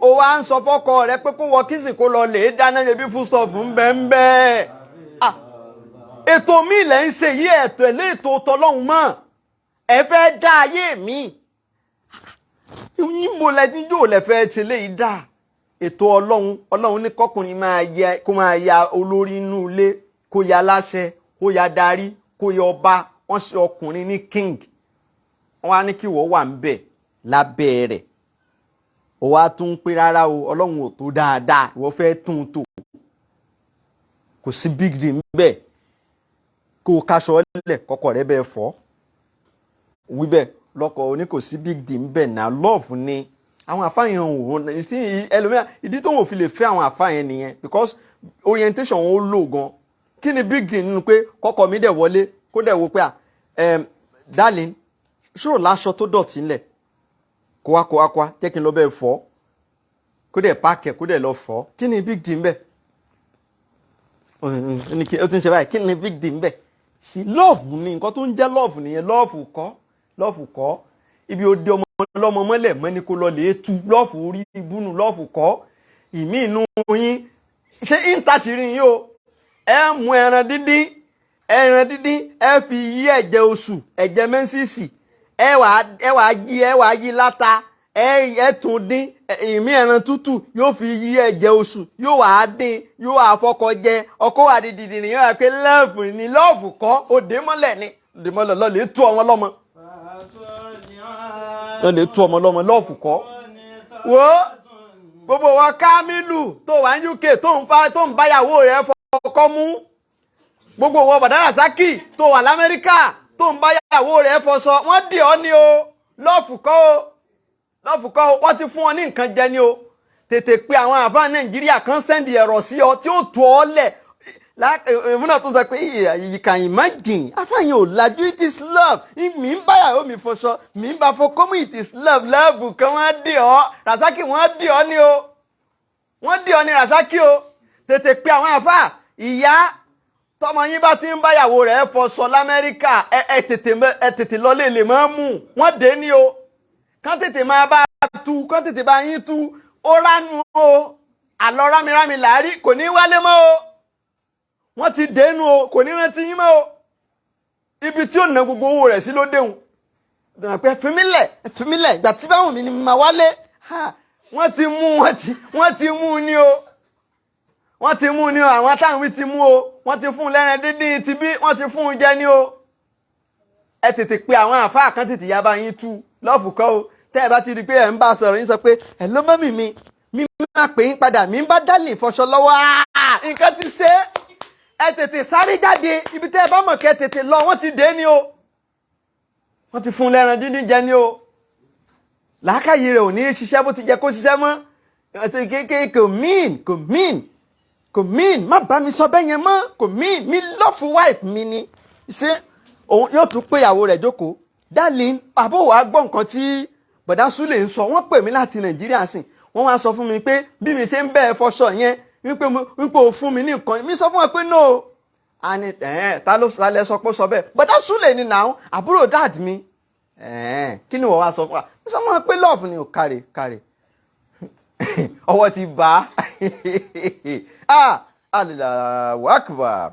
ó wá ń sọ fọ́kọ rẹ pé kó wọ kísìn kó lọ lè dáná yẹ bí foodstuff ń bẹ ètò mi lẹ ń ṣe yí ẹ̀tọ́ ilé ètò tọlọ́hun mọ́ ẹ fẹ́ dá ayé mi níbo lẹ́ni yóò lẹ fẹ́ ṣe léyìí dá ètò ọlọ́run ní kọkùnrin kó máa ya olórí inú ilé kó ya aláṣẹ kó ya darí kó ya ọba wọ́n ṣe ọkùnrin ní king wọ́n á ní kí wọ́n wà ń bẹ̀ lábẹ́ rẹ̀ ó wá tún pé rárá o ọlọ́run ò tó dáadáa ìwọ fẹ́ tún tò kò sí big deal níbẹ̀ kó o kaṣọ lẹ̀ kọkọ rẹ bẹ́ẹ̀ fọ́ wíbẹ̀ lọ́kọ oní kò sí big deal níbẹ̀ náà love ni àwọn àfáàyàn òun ẹlòmíràn ìdí tó wọn ò fi lè fẹ́ àwọn àfáàyàn nìyẹn because orientation wọn ó lò gan kí ni big deal nínú pé kọkọ mi dẹ̀ wọlé kó dẹ̀ wo pé darling ṣòro láṣọ tó dọ̀tí ńlẹ̀ kó wá jẹ́ kí n lọ bẹ́ẹ̀ fọ́ kó dẹ̀ páàkì kó dẹ̀ lọ fọ́ kí ni big deal ń bẹ̀ ó ti ń ṣe báyìí kí ni big deal ń bẹ̀ sí love ni nǹkan tó ń jẹ́ love nìyẹn love kọ́ ibi òde ọmọ ọlọ́mọ mọ́lẹ̀ mọ́ni kó lọ lè tú love orí ibùnú love kọ́ ìmí inú yín ṣé ìntàṣírí yín o ẹ mú ẹran dídín ẹ fi yí ẹ̀jẹ̀ oṣù ẹ̀jẹ̀ mẹ́sìsì ẹ wàá yí láta ẹ tún dín ìmí ẹran tútù yóò fi yí ẹ̀jẹ̀ oṣù yóò wàá dín yóò wàá fọkọ jẹ ọkọ wà dídì nìyẹn wà pé lọ́ọ̀fù ni lọ́ọ̀fù kọ́ òde mọ́lẹ̀ ni òde mọ́lẹ̀ lọ́ọ̀ lè tú ọmọ lọ́mọ lọ́ọ̀fù kọ́ wo gbogbo wọn Kámílù tó wà ní UK tó ń báyàwó rẹ̀ fọkọ mú gbogbo wọn Bàdárà Sákì tó wà l'Amẹ́ríkà tó ń báyàwó rẹ̀ fọṣọ wọ́n dì ọ́ ni o lọ́ọ̀fù kọ́ wọ́n ti fún ọ ní nǹkan jẹ ni o tètè pé àwọn àfáà Nàìjíríà kan sẹ́ndì ẹ̀rọ sí ọ tí ó tu ọ lẹ̀ ìmúnà tó sọ pé you can imagine afáàyàn ò lajú it is love mi ń báyàwó mi fọṣọ mi ń bá fọkọ́ mú it is love kan wọ́n dì ọ́ Rasaki wọ́n dì ọ́ ni o wọ́n dì ọ́ ni Rasaki o tètè pé àwọn àfáà ìyá tọmọ yín bá ti ń báyàwó rẹ̀ fọṣọ l'Amẹ́ríkà ẹ tètè lọlé lè máa mú wọ́n dé ní o kán tètè máa bá tú kán tètè bá yín tú ó ránu o àlọ́ rámirámi làárí kò ní wálé mọ́ o wọ́n ti dénú o kò ní rántí yín mọ́ o ibi tí ó ná gbogbo owó rẹ̀ sí ló déhùn pé fímílẹ̀ ìgbà tí báwọn mi ni máa wálé wọ́n ti mú ni o wọ́n ti mú ni o àwọn táwọn wí ti mú o wọ́n ti fún un lẹ́ran dídín ti bí wọ́n ti fún un jẹ ni o ẹ tètè pé àwọn àfáà kan tètè yá bá yín tú lọ́ọ̀fù kọ́ o tẹ́ ẹ bá ti rí i pé ẹ̀ ń bá sọ̀rọ̀ yín sọ pé ẹ̀ ló mọ́mì mi máa pè yín padà mi ń bá dálì fọṣọ lọ́wọ́ nǹkan ti ṣe ẹ tètè sáré jáde ibi tẹ́ ẹ bá mọ̀ kẹ́ tètè lọ wọ́n ti dé ni o wọ́n ti fún un lẹ́ran dídín jẹ ni o làákàyè rẹ̀ ò ní ṣiṣẹ́ bó ti jẹ́ kó ṣiṣẹ́ mọ́ kékeré kò mean má bá mi sọ bẹ́ẹ̀ yẹn mọ́ kò mean mi love wife mi ni ṣé òun yóò tún pé ìyàwó rẹ̀ jókòó darling àbó wàá gbọ́ nǹkan tí bọ̀dá Súlè ń sọ wọ́n pè mí láti Nàìjíríà sìn wọ́n wá sọ fún mi pé bí mi ṣe ń bẹ́ẹ̀ fọṣọ yẹn wípé o fún mi ní nǹkan mi sọ fún wọn pé no àní ta ló lẹ sọ pé ó sọ bẹ́ẹ̀ bọ̀dá Súlè ni nàá àbúrò dad mi kí ni wọ́n wá sọ fún wa mi sọ fún wọn pé love ni ò kárẹ̀ ọwọ́ ti bá Allahu Akbar.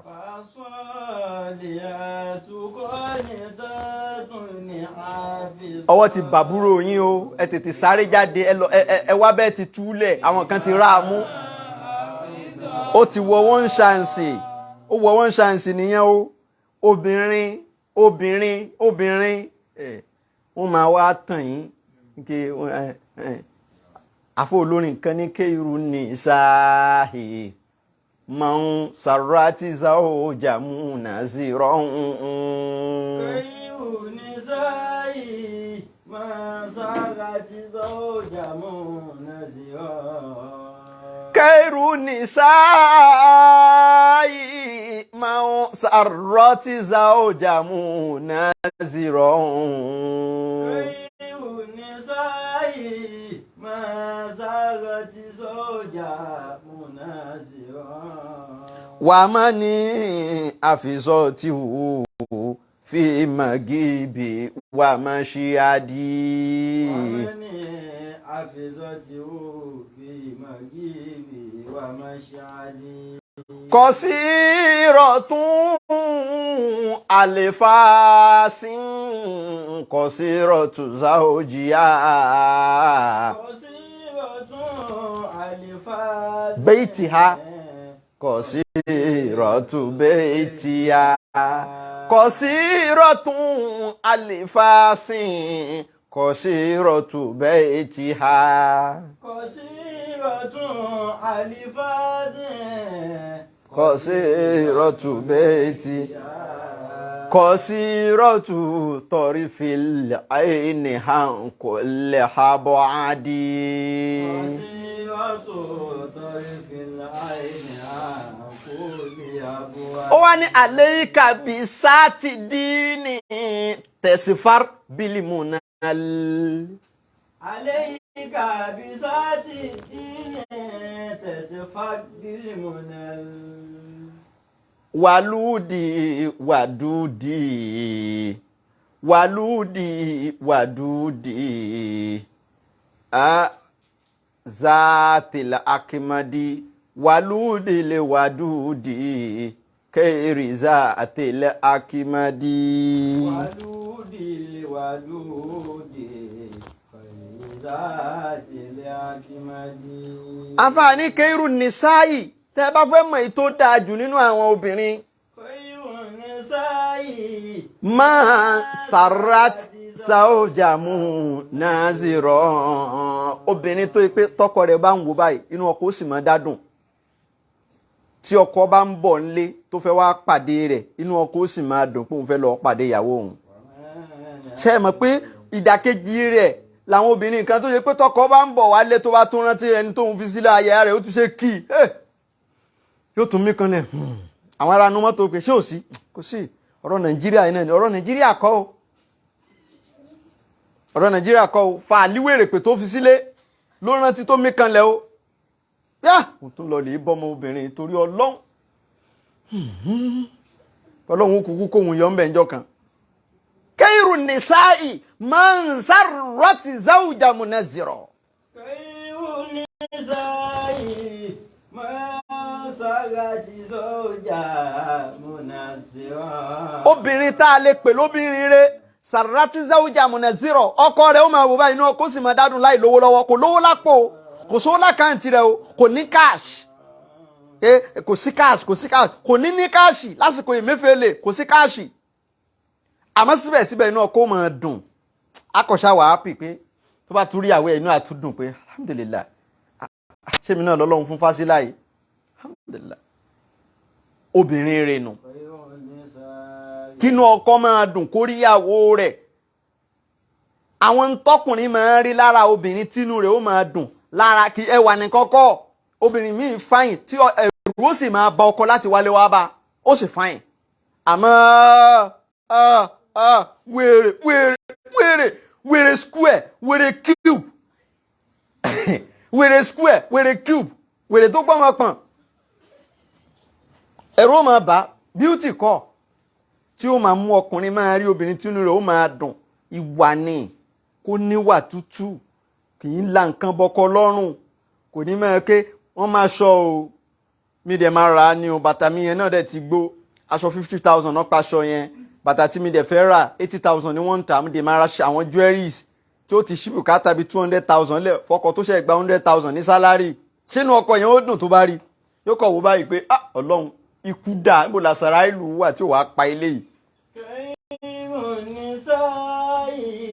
Ọwọ́ ti bàbúrò yín o ẹ tètè sáré jáde ẹ wá bẹ́ẹ̀ ti túlẹ̀ àwọn kan ti rá a mú ó ti wọ one chance ó wọ one chance nìyẹn o obìnrin wọ́n máa wá tàn yín kí àfọ olórin kan ní kéirù ní sáàhì máa ń sàrátì záò jàmú nàzírọ̀ kéirù ní sáàhì máa ń sàrátì záò jàmú nàzírọ̀ kéirù ní sáàhì máa ń sàrátì záò jàmú nàzírọ̀ kéirù ní sáàhì wàmánì àfisọ́tìhù fi màgìbì wàmáṣíádì. wàmánì àfisọ́tìhù fi màgìbì wàmáṣíádì. Kọ̀sírọ̀tún àlèfàásìn kọ̀sírọ̀tún záòjìyà. Kọ̀sírọ̀tún àlèfàásìn. Bẹ́ẹ̀tìhá kọ̀sírọ̀tún bẹ́ẹ̀tìhá. Kọ̀sírọ̀tún àlèfàásìn kọ̀sírọ̀tún bẹ́ẹ̀tìhá. Kọ̀sírọ̀tún àlèfàásìn. Kọ̀sírọ̀tù bẹ́ẹ̀tì kọ̀sírọ̀tù tọ̀rífìl àìní hànkò lè habọ̀ àdí. Kọ̀sírọ̀tù tọ̀rífìl àìní hànkò lè habọ̀ àdí. Ó wá ní àléékà bí sáàtì dínì tẹ̀sífàr bílímùnà. عليك بذات الدين تسفك بالمنل. Wàlúùdì wàdúùdì zaatil akimadi wàlúùdì lè wàdúùdì kẹ́rì zaatil akimadi. wàlúùdì lè wàdúùdì. àǹfààní kẹ́rù nìsáyì tẹ́ bá fẹ́ mọ̀ èyí tó dáa jù nínú àwọn obìnrin. kẹ́rù nìsáyì. máa sàrát sáójàmù nàzírọ̀ obìnrin tó yẹ pé tọkọ rẹ̀ bá ń wò báyìí inú ọkọ ó sì máa dádùn. tí ọkọ bá ń bọ̀ nílé tó fẹ́ wá pàdé rẹ̀ inú ọkọ ó sì máa dùn pé òun fẹ́ lọ pàdé ìyàwó òun. ṣé ẹ mọ̀ pé ìdàkejì rẹ̀ làwọn obìnrin kan tó ṣe pé tọkọ bá ń bọ̀ wálé tó bá tún rántí ẹni tóun fi sílẹ̀ ayé rẹ̀ ó tún ṣe kí yóò tún mí kan náà àwọn ará inú mọ́tò pé ṣé ò sí kò sí ọ̀rọ̀ Nàìjíríà yìí náà ni ọ̀rọ̀ Nàìjíríà kọ́ o ọ̀rọ̀ Nàìjíríà kọ́ o fa àlíwèrè pé tó fi sílé ló rántí tó mí kan lẹ̀ o yá mo tún lọ lè bọ́mọ obìnrin torí Ọlọ́run kúkú kóhun yọ ń bẹ̀ ńjọ́ kan kẹ́hìrù khairu nisa'i man sarrat zawja munazzira. khairu nisa'i man sarrat zawja munazzira. obìnrin tá a lè pè lóbìnrin rẹ̀ sarrat zawja munazzira, ọkọ rẹ̀ ó máa wò báyìí náà kó sì máa dádùn láì lówó lọ́wọ́, kò lówó lápò, kò sówó lákàntì rẹ̀ o, kò ní cash. Kò sí cash, kò ní káàṣì lásìkò Emefiele, kò sí káàṣì. Àmọ́ síbẹ̀síbẹ̀ inú ọkọ máa dùn, akọ̀ṣà wà á pì pé tó bá tún rí àwẹ̀ inú àtúndùn pé alhamdulillah, ṣé mi náà lọ́lọ́run fún Fásilà yìí, alhamdulillah. Obìnrin rẹ̀ nù, kínú ọkọ máa dùn kó rí ìyàwó rẹ̀. Àwọn tọkùnrin máa ń rí lára obìnrin tínú rẹ̀ ó máa dùn lára kí ẹwà ní kọ́kọ́. Obìnrin míì fáyìn tí ẹ̀rù ó sì máa bá ọkọ láti wálé wá bá, ó sì fáyìn. Àmọ́ wèrè square, wèrè cube wèrè square, wèrè cube, wèrè tó gbọ́mọ pọ̀n. Ẹ̀rù ó máa bá beauty kọ́ tí ó máa mú ọkùnrin máa rí obìnrin tí inú rẹ̀ ó máa dùn. Ìwà ni, kó níwà tútù, kì í la nǹkan bọkọ lọ́rùn, kò ní máa ké wọ́n máa ṣọ́ o, mi dẹ̀ máa rà á ní o, bàtà mi yẹn náà dẹ̀ ti gbó, aṣọ 50,000 náà paṣọ yẹn, bàtà tí mi dẹ̀ fẹ́ rà 80,000 ní wọ́n ń tà, mi dẹ̀ máa ra àwọn jewelries tí ó ti ṣí bùkátà bíi 200,000 lẹ̀ fọkọ tó ṣe gba 100,000 ní sálárì. Sínú ọkọ yẹn ó dùn tó bá rí, yóò kọ̀ wò báyìí pé Ọlọ́run ikú dà, níbo la sàrà ìlú wà tí ò wá pa ilé yìí. khairu nisa'i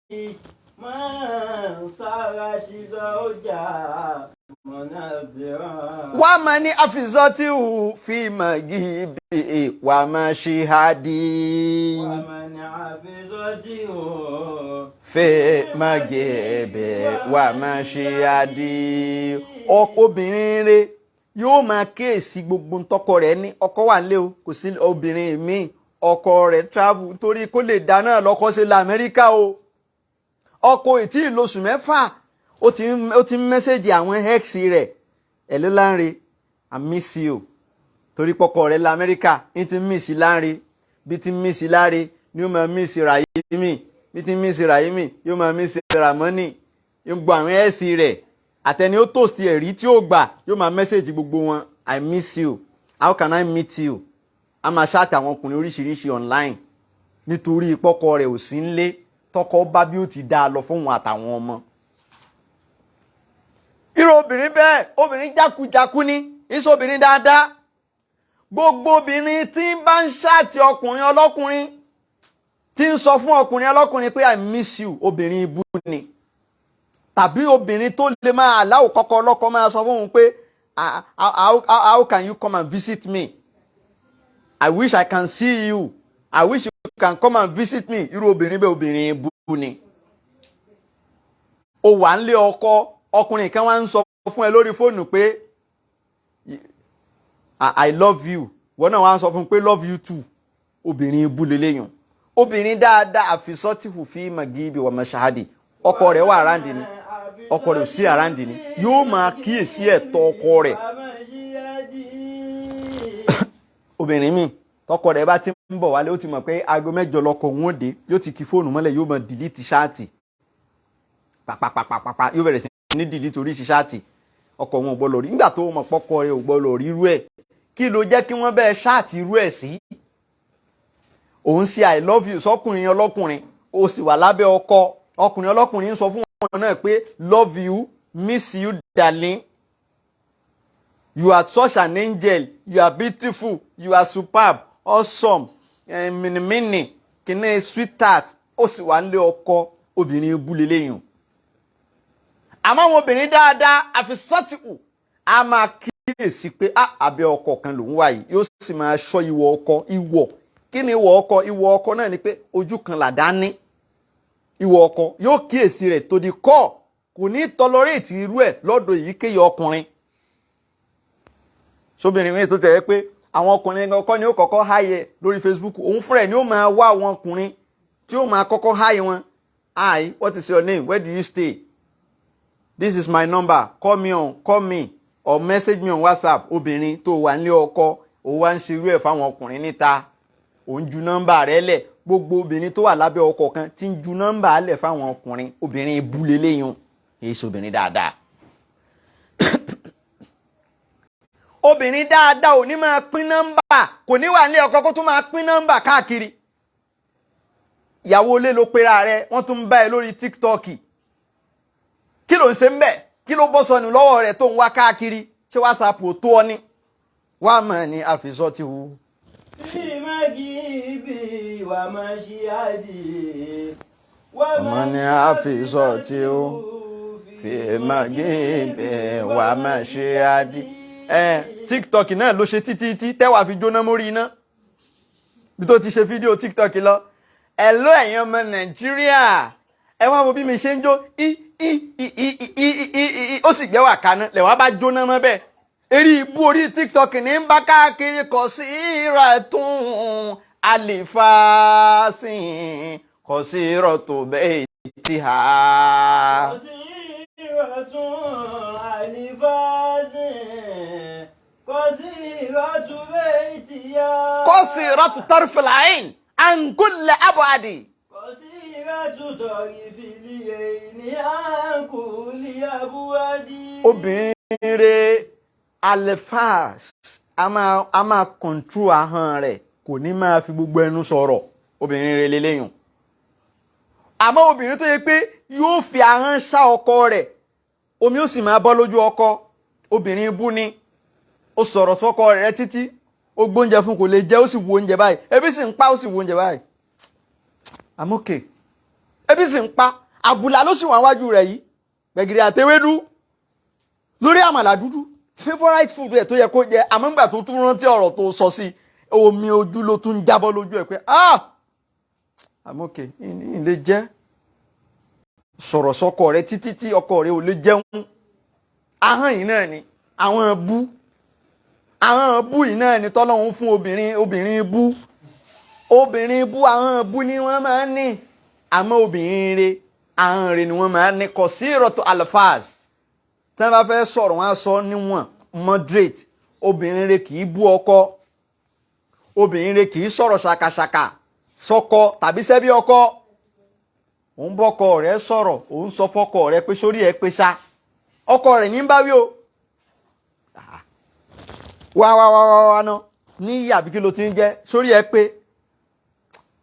man sarrat zawja munazzira. Wa man afizatihu fi maghibi wa mashihadi. wa man hafizatihu fi maghibi wa mashihadi. Obìnrin rẹ̀ yóò máa kíyèsí gbogbo ntọ́kọ rẹ̀ ní. Ọkọ wà nílé o, kò sí obìnrin míì, ọkọ rẹ̀ travel nítorí kó lè dáná lọ́kọ ṣe la Amẹ́ríkà o. Ọkọ ìtí ìlóṣù mẹ́fà ó ti ń mẹ́sẹ̀jì àwọn ex rẹ̀, hello Lanre, I miss you. Torí pọkọ rẹ̀ la Amẹ́ríkà, ní ti miss Lanre, bí ti miss Láre ni ó máa miss Rahimi, bí ti miss Rahimi yóò máa miss Ramoni. Yóò gbọ́ àwọn ex rẹ̀, àtẹni ó tòsí ẹ̀rí tí ó gbà yóò máa mẹ́sẹ̀jì gbogbo wọn, I miss you, how can I meet you. A máa ṣáàtì àwọn ọkùnrin oríṣiríṣi online nítorí pọ́kọ rẹ̀ ò sí nílé, tọkọ bá bí ó ti dá a lọ fún wọn àtàwọn ọmọ. Irú obìnrin bẹ́ẹ̀, obìnrin jákujàku ni, iṣẹ́ obìnrin dáadáa. Gbogbo obìnrin tí ń bá ń ṣáàtì ọkùnrin ọlọ́kùnrin, tí ń sọ fún ọkùnrin ọlọ́kùnrin pé I miss you, obìnrin ibú ni. Tàbí obìnrin tó lè máa aláwò kọ́kọ́ ọlọ́kọ máa sọ fún òun pé how can you come and visit me? I wish I can see you. I wish you can come and visit me. Irú obìnrin bẹ́ẹ̀ obìnrin ibú ni. Ó wà nílé ọkọ, ọkùnrin kan wá ń sọ fún ẹ lórí fóònù pé I love you. Wọ́n náà wá ń sọ fún pé love you too. Obìnrin ibú leléyìn. Obìnrin dáadáa àfisọ́tìfù fi maghibi wa mashahadi. Ọkọ rẹ̀ wà àráǹdì ni, ọkọ rẹ̀ ò sí àráǹdì ni, yóò máa kíyèsí ẹ̀tọ́ ọkọ rẹ̀. Obìnrin mi tọkọ rẹ̀ bá ti ń bọ̀ wálé, ó ti mọ̀ pé aago 7 lọkọ òun ó dé, yóò ti kí fóònù mọ́lẹ̀, yóò máa dìlítì ṣáàtì pàpàpàpàpà, yóò bẹ̀rẹ̀ sí ní dìlítì oríṣi ṣáàtì. Ọkọ wọn ò gbọ́dọ̀ rí, nígbà tó mọ̀ pọ́kọ rẹ̀ ò gbọ́dọ̀ rí irú ẹ̀, kí ló jẹ́ kí wọ́n bẹ́ẹ̀ ṣáàtì irú ẹ̀ sí? Òun ṣe I love you sọkùnrin ọlọ́kùnrin, ó sì wà lábẹ́ ọkọ. Ọkùnrin ọlọ́kùnrin ń sọ fún wọn náà pé love you, miss you darling, you are such an angel, you are beautiful, you are superb, awesome, mini kìnnì sweetheart. Ó sì wà nílé ọkọ, obìnrin ibú leléyìn. Àmọ́ àwọn obìnrin dáadáa àfi sọ́tìkù a máa kíyèsí pé abẹ́ ọkọ kan lòún wà yìí, yóò sì máa ṣọ́ ìwọ ọkọ. Ìwọ kí ni ìwọ ọkọ? Ìwọ ọkọ náà ni pé ojú kan làdá ní. Ìwọ ọkọ yóò kíyèsí rẹ̀ tó di kọ́, kò ní tọlọrẹ́ẹ̀tì irú ẹ̀ lọ́dọ̀ èyíkéyìí ọkùnrin. Sóbìnrin mi tó tẹ̀ pé àwọn ọkùnrin ọkọ ni ó kọ́kọ́ háyẹ lórí Facebook, òun fúnra ẹ̀ ni ó máa wá àwọn ọkùnrin tí ó máa kọ́kọ́ háyẹ wọn. Hi, what is your name? Where do you stay? This is my number. Call me or message me on WhatsApp. Obìnrin tó wà nílé ọkọ, ó wá ń ṣe irú ẹ̀ fáwọn ọkùnrin níta. òun ju nọ́mbà rẹ̀ lẹ̀. Gbogbo obìnrin tó wà lábẹ́ ọkọ kan tí ń ju nọ́mbà lẹ̀ fáwọn ọkùnrin, obìnrin ibú leléyìn, èyí ṣe obìnrin dáadáa. Obìnrin dáadáa ò ní máa pín nọ́mbà, kò ní wà nílé ọkọ kó tún máa pín nọ́mbà káàkiri. Ìyàwó ilé ló pera rẹ̀, wọ́n tún ń bá ẹ lórí TikTok. Kí ló ń ṣe ń bẹ̀? Kí ló bọ́ sọnù lọ́wọ́ rẹ̀ tó ń wá káàkiri? Ṣé WhatsApp ò tó ọ ní? Wá mọ̀ ní àfisọ́ ti hu. Ọmọ ní àfisọ́ ti hu. Fi magibi wà má ṣe àdí. TikTok náà ló ṣe títí tẹ́wà fi jóná mórí iná. Bí tó ti ṣe fídíò TikTok lọ. Hello ẹ̀yin ọmọ Nàìjíríà. Ẹ wá wo bí mi ṣe ń jó ó sì gbẹ́wà kaná lẹ̀wá bá jóná mọ́ bẹ́ẹ̀. Eré ibú orí TikTok ní ń bá káàkiri kò sí ìrọ̀tún àlìfàásìn kò sí ìrọ̀tún bẹ́ẹ̀ tí ha. Kò sí ìrọ̀tún àlìfàásìn kò sí ìrọ̀tún bẹ́ẹ̀ tí ha. Kò sí ìrọ̀tún tarfil ayn an kulli abadi. Obìnrin rẹ̀ alefas a máa kọ̀ntró ahọ́n rẹ̀, kò ní máa fi gbogbo ẹnu sọ̀rọ̀. Obìnrin rẹ̀ lélẹ́yìn. Àmọ́ obìnrin tó yẹ pé yóò fi ahọ́n ṣá ọkọ rẹ̀, omi ó sì máa bọ́ lójú ọkọ. Obìnrin bú ni, ó sọ̀rọ̀ sọ́kọ rẹ̀ títí, ó gbóúnjẹ fún kò lè jẹ, ó sì wo oúnjẹ báyìí, ebi sì ń pa, ó sì wo oúnjẹ báyìí. Àmọ́kè ebi sì ń pa, àbùlà ló sì wà wájú rẹ̀ yìí, gbẹ̀gìrì àtewédú lórí àmàlà dúdú, favourite food ẹ̀ tó yẹ kó jẹ. Àmọ́ nígbà tó tún rántí ọ̀rọ̀ tó sọ sí, omi ojú ló tún jábọ́ lójú ẹ̀ pé àmọ́kè ilé jẹ́ sọ̀rọ̀ sọ́kọ rẹ̀ títí tí ọkọ rẹ̀ ò lè jẹun. Ahọ́n yìí náà ni àwọn bú yìí náà ni tọ́lọ́hun fún obìnrin bú. Obìnrin bú ahọ́n bú ni wọ́n máa ń ní. Àmọ́ obìnrin rẹ̀ ahọ́n rẹ̀ ni wọ́n máa ń ní. Kò sí ìrọ̀tọ̀ alfaz tí wọ́n bá fẹ́ sọ̀rọ̀ wọn á sọ níwọ̀n moderate. Obìnrin rẹ̀ kì í bú ọkọ. Obìnrin rẹ̀ kì í sọ̀rọ̀ ṣàkàṣàkà sọ́kọ tàbí sẹ́bí ọkọ. Òun bọ́kọ rẹ̀ sọ̀rọ̀, òun sọ fọ́kọ rẹ̀ pé sórí ẹ pé ṣá. Ọkọ rẹ̀ ní bá wí o. Wá ná ní yàbí kí ló ti ń jẹ́ sórí ẹ pé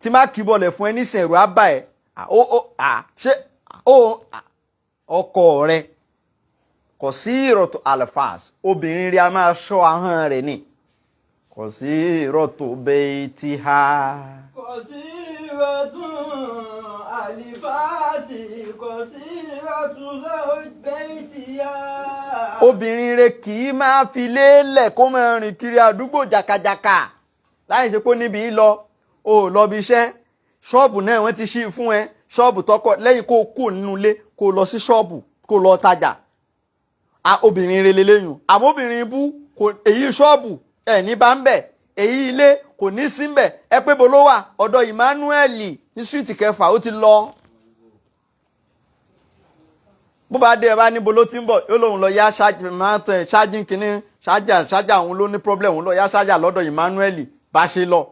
tí má kì í bọ̀lẹ̀ fún ẹ nísìn ẹ̀rù á bà ẹ́. Ṣé ọkọ rẹ̀ kò sí ìrọ̀tò alfaz. Obìnrin rẹ̀ a máa ṣọ́ ahọ́n rẹ̀ ni. Kò sí ìrọ̀tò bẹ́ẹ̀ tí ha. Kò sí ìrọ̀tò alifasi, kò sí ìrọ̀tò bẹ́ẹ̀ tí ha. Obìnrin rẹ̀ kì í máa fi lélẹ̀ kó máa rìn kiri àdúgbò jàkàjàkà láì ṣe pé níbi lọ o lọ bí iṣẹ́, ṣọ́ọ̀bù náà wọ́n ti ṣí fún ẹ, ṣọ́ọ̀bù tọkọ lẹ́yìn kó kú nínú ilé kó lọ sí ṣọ́ọ̀bù kó lọ tajà. Obìnrin rẹ̀ lélẹ́yìn. Àmọ́ obìnrin bú èyí ṣọ́ọ̀bù ẹ̀ ní bá ń bẹ̀, èyí ilé kò ní sí ń bẹ̀. Ẹ pé bolo wà ọ̀dọ̀ Emmanuel ní street kẹfà ó ti lọ. Bó bá dé ẹ bá ní bolo tí ń bọ̀ yóò lóun lọ yá ṣáájì kìíní ṣájà òun ló ní problem, òun lọ yá ṣájà lọ́dọ̀ Emmanuel bá ṣe lọ.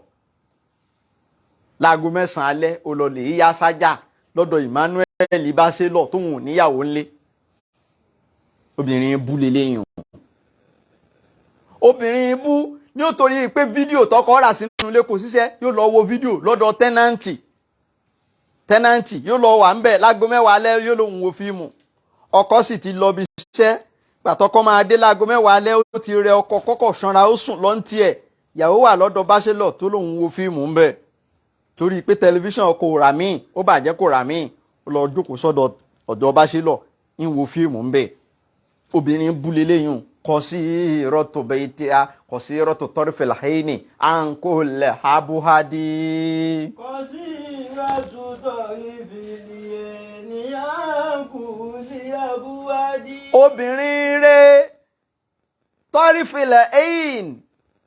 Láago 9 alẹ́ ó lọ lè yá ṣájà lọ́dọ̀ Emmanuel bá ṣe lọ tóun ò níyàwó ńlé. Obìnrin bú leléyìn. Obìnrin bú ní ó torí pé fídíò tọkọ rà sínú ilé kò ṣiṣẹ́ yóò lọ wo fídíò lọ́dọ̀ tẹ́nàntì yóò lọ wà ń bẹ̀ láago 10 alẹ́ yóò lòun wo fíìmù. Ọkọ sì ti lọ bí iṣẹ́, pàtọ́kọ́ máa dé láago 10 alẹ́ ó ti rẹ ọkọ kọ́kọ́ sanra ó sùn lọ́ntì ẹ̀. Ìyàwó wà lọ́dọ̀ báṣẹ́lọ̀ tó lòun wo fíìmù ń bẹ̀ torí pé tẹlifíṣàn kò rà míì, ó bàjẹ́ kò rà míì, ó lọ jókòó sọ́dọ̀ ọ̀dọ̀ báṣẹ́lọ̀ ń wo fíìmù ń bẹ̀. Obìnrin bú leléyìn. Kò sí ìrọ̀tò bẹ́ẹ̀ tí a kò sí ìrọ̀tò tọ́rìfẹ̀lá hẹ́ẹ̀nì à ń kó lẹ̀ habuhadi. Kò sí ìrọ̀tò tọ́rìfẹ̀lá hẹ́ẹ̀nì à ń kó lẹ̀ habuhadi. Obìnrin rẹ̀ tọ́rìfẹ̀lá hẹ́ẹ̀nì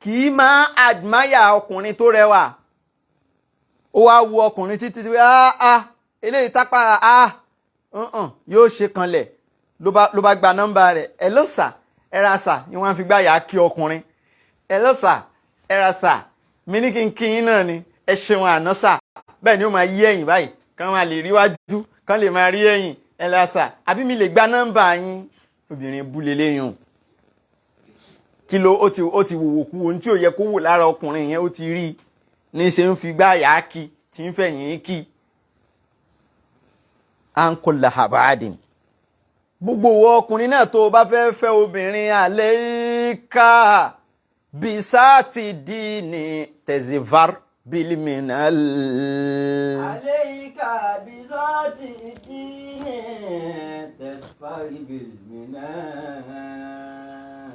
kì í máa admire ọkùnrin tó rẹwà. Ó wá wo ọkùnrin títí eléyìí tápá yóò ṣe kanlẹ̀ ló bá gba nọ́mbà rẹ̀. Ẹ ló sà ẹra sà ni wọ́n fi gbáyà kí ọkùnrin. Ẹ ló sà ẹra sà mi ní kí n kí yín náà ni ẹ ṣeun àná sà, bẹ́ẹ̀ ni ó máa yí ẹ̀yìn báyìí kán máa lè rí wájú kán lè máa rí ẹ̀yìn ẹ lọ sà, àbí mi lè gba nọ́mbà yín. Obìnrin bú leléyìn kí ló ó ti wòwò kú ohun tí ò yẹ kó wò lára ọkùnrin yẹn ó ti rí ní ṣe ń fi gbá yá kí tí ń fẹ̀yìn kí. à ń kó làbàdìn gbogbo owó ọkùnrin náà tó o bá fẹ́ fẹ́ obìnrin àlẹ́ká bisáàtì dínì tẹ̀sívar bílímìnàl. àlẹ́ká bisáàtì dínì tẹ̀sívar bílímìnàl.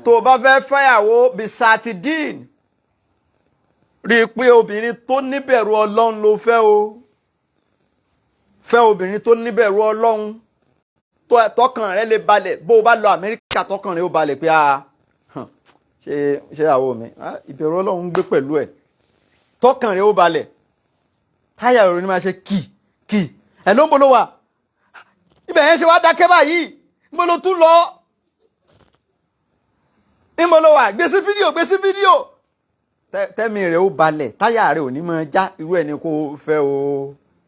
tó o bá fẹ́ fẹ́yàwó bisáàtì dínì rí i pé obìnrin tó níbẹ̀rù ọlọ́run ló fẹ́ o. fẹ́ obìnrin tó níbẹ̀rù ọlọ́run tọkàn rẹ lè balẹ̀ bó o bá lọ Amẹ́ríkà tọkàn rẹ ó balẹ̀ pé ṣé ìyàwó mi ìbẹ̀rù ọlọ́run ń gbé pẹ̀lú ẹ̀ tọkàn rẹ ó balẹ̀ táyà rẹ ni máa ṣe kì ẹ̀ ló ń bolo wà ibẹ̀ yẹn ṣe wá dákẹ́ báyìí ń bolo tún lọ ń bolo wà gbé sí fídíò tẹ́mi rẹ̀ ó balẹ̀ táyà rẹ̀ ò ní máa já irú ẹ̀ ni kò fẹ́ o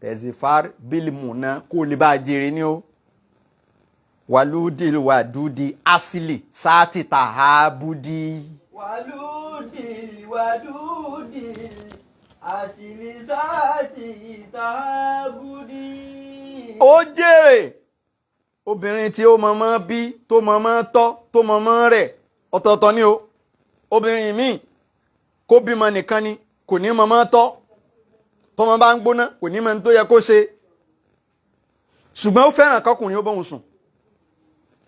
tẹ̀sífàr bílímù náà kó lè bá a jèrè ní o. wàlúùdì asili sáàtì tàhábùdì. wàlúùdì asili sáàtì tàhábùdì. ó jèrè obìnrin tí ó mọ̀mọ́ bí tó mọ̀mọ́ tọ́ tó mọ̀mọ́ rẹ̀ ọ̀tọ̀ọ̀tọ̀ ni o. obìnrin míì kó bímọ nìkan ni kò ní mọ̀mọ́ tọ́ tọ́mọ bá ń gbóná kò ní mọ̀ tó yẹ kó ṣe ṣùgbọ́n ó fẹ́ràn kọkùnrin ó bóun sùn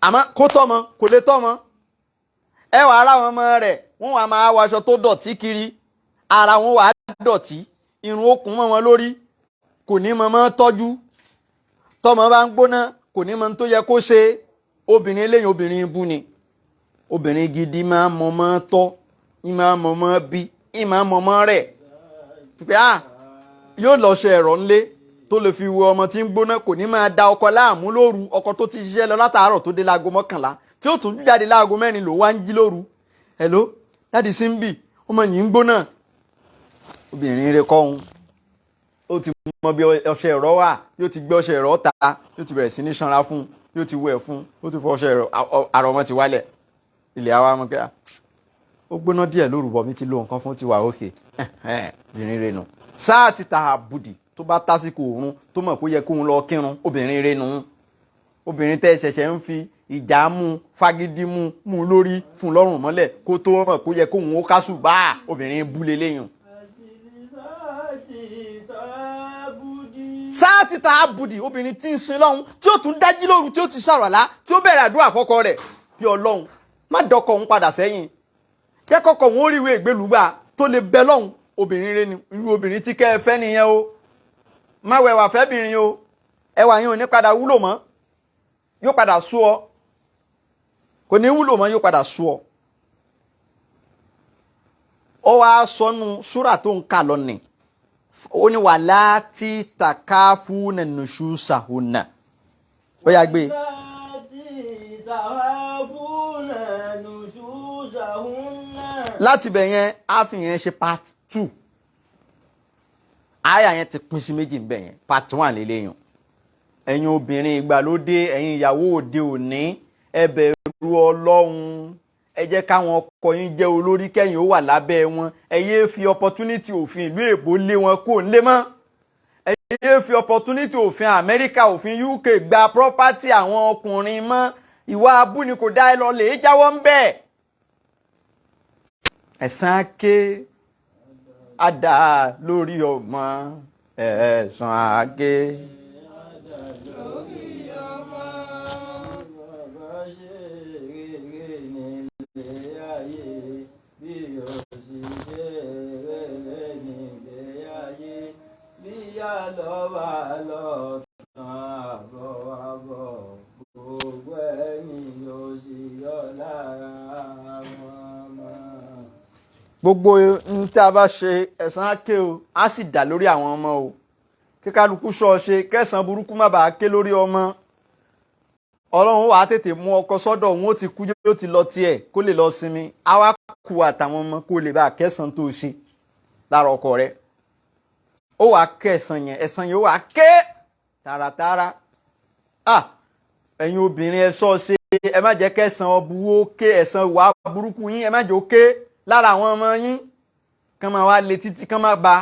àmọ́ kó tọ́mọ kò lè tọ́mọ. ẹ wà ara wọn ọmọ rẹ̀ wọ́n wà máa wọ aṣọ tó dọ̀tí kiri ara wọn wà á dọ̀tí irun okùn mọ́ wọn lórí kò ní mọ̀mọ́ tọ́jú tọ́mọ bá ń gbóná kò ní mọ̀ tó yẹ kó ṣe. obìnrin eléyìí obìnrin ibú ni. obìnrin gidi máa mọ̀mọ́ tọ́ ìmọ̀ mọ̀mọ́ bí ìmọ̀ mọ̀mọ́ rẹ̀ pé yóò lọ ṣe ẹ̀rọ ńlé tó lè fi wo ọmọ tí ń gbóná kò ní máa da ọkọ láàmú lóru ọkọ tó ti ṣiṣẹ́ lọ látàárọ̀ tó dé láago 11 tí ó tún jáde láago 4 ló wá ń jí lóru. hello dáàdi Simbi ọmọ yìí ń gbóná. obìnrin rẹ̀ kọ́hún ó ti mọ bí ọṣẹ ẹ̀rọ wà yóò ti gbé ọṣẹ ẹ̀rọ ta yóò ti bẹ̀rẹ̀ sí ní sanra fún yóò ti wẹ̀ fún ó ti fọ ọṣẹ ẹ̀rọ àrọ̀ ọmọ ti wálẹ̀ ilẹ̀ àwa mọ̀ pé ó gbóná díẹ̀ lóru bọ̀ mi ti lo nǹkan fún ti wà òkè obìnrin rẹ̀ nù. sáà ti ta àbùdì tó bá tásìkò òun tó mọ̀ kó yẹ kóun lọ kírun obìnrin rẹ̀ nù. obìnrin tẹ́ ṣẹ̀ṣẹ̀ ń fi ìjà mú fagídí mú lórí fún lọ́rùn mọ́lẹ̀ kó tó mọ̀ kó yẹ kóun ó kásù bá obìnrin bú leléyìn. sáà ti ta àbùdì obìnrin tí ń sin lọ́hún tí ó tún dájí lóru tí ó ti ṣàrọ̀lá tí ó bẹ̀rẹ̀ àdúrà fọ́kọ rẹ̀ bí Ọlọ́run má dọkọ̀ òun padà sẹ́yìn kẹ́kọ̀ọ́ wọn ó rí ìwé ìgbélùgbà tó lè bẹ lọ́hùn obìnrin rẹ ni irú obìnrin tí kẹ́ ẹ fẹ́ nìyẹn o. má wẹ̀wà fẹ́bìnrin o ẹwà yín ò ní padà wúlò mọ́ yóò padà sú ọ kò ní wúlò mọ́ yóò padà sú ọ. ó wá sọnù súrà tó ń kà lọ nì ó ní wàlá tí tàkáfù nànùṣù sàhùnà ó yá gbé. láti bẹ̀ yẹn á fi yẹn ṣe part 2 àyà yẹn ti pín sí méjì níbẹ̀ yẹn part 1 lélẹ́yìn. ẹ̀yin obìnrin ìgbàlódé ẹ̀yin ìyàwó òde òní ẹ bẹ̀rù Ọlọ́run ẹ jẹ́ káwọn ọkọ yín jẹ́ olórí kẹ́yìn ó wà lábẹ́ wọn ẹ yéé fi opportunity òfin ìlú èbó lé wọn kó ń lé mọ́ ẹ yéé fi opportunity òfin Amẹ́ríkà òfin UK gba property àwọn ọkùnrin mọ́ ìwà abú ni kò dá ẹ lọ lè jáwọ́ ń bẹ́ẹ̀. ẹ̀san ake ada lórí ọmọ ẹ̀san ake. gbogbo ní tí a bá ṣe ẹ̀san á ké o á sì dà lórí àwọn ọmọ o kí kálukú ṣọ́ ṣe kẹsàn burúkú má bàa ké lórí ọmọ. Ọlọ́run wàá tètè mú ọkọ sọ́dọ̀ òun ó ti kú yóò ti lọ tiẹ̀ kó lè lọ sinmi á wá kú àtàwọn ọmọ kó lè bá kẹsàn tó ṣe lára ọkọ rẹ̀. ó wàá ké ẹ̀san yẹn ó wàá ké tààràtààrà. Ẹ̀yin obìnrin ẹ sọ ṣe, ẹ má jẹ́ kẹ́san ọbúwó ké, ẹ̀san wà burúkú yín ẹ má jẹ́ ó ké lára àwọn ọmọ yín. Kán máa wá lé títí, kán máa bá,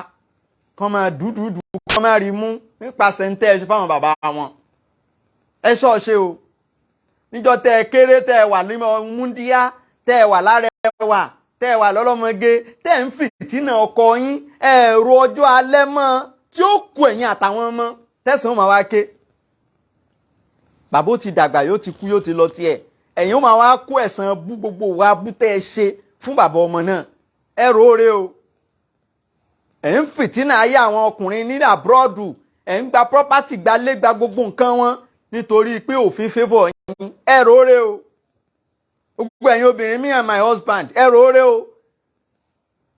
kán máa dúdúdú, kán máa rí mú nípasẹ̀ ń tẹ́ ẹ ṣe fáwọn bàbá wọn. Ẹ sọ ṣe o. Níjọ́ tẹ́ ẹ kéré, tẹ́ ẹ wà ní múndíá, tẹ́ ẹ wà lára ẹwà, tẹ́ ẹ wà lọ́lọ́mọge, tẹ́ ẹ ń fìtínà ọkọ yín, ẹ̀rọ ọjọ́ alẹ́ mọ́ tí ó kù ẹ̀yin àtàwọn ọmọ tẹ̀sán máa wá ké. Bàbá ó ti dàgbà, yóò ti kú, yóò ti lọ tiẹ̀. Ẹ̀yin ó máa wá kó ẹ̀san bú gbogbo wa bú tẹ́ ẹ ṣe fún bàbá ọmọ náà. Ẹ róore o. Ẹ̀ ń fìtínà ayé àwọn ọkùnrin ní àbúrọ́dù, ẹ̀ ń gba property, gbalé, gba gbogbo nǹkan wọn nítorí pé òfin favour yín. Ẹ róore o. Gbogbo ẹ̀yin obìnrin, me and my husband, ẹ róore o.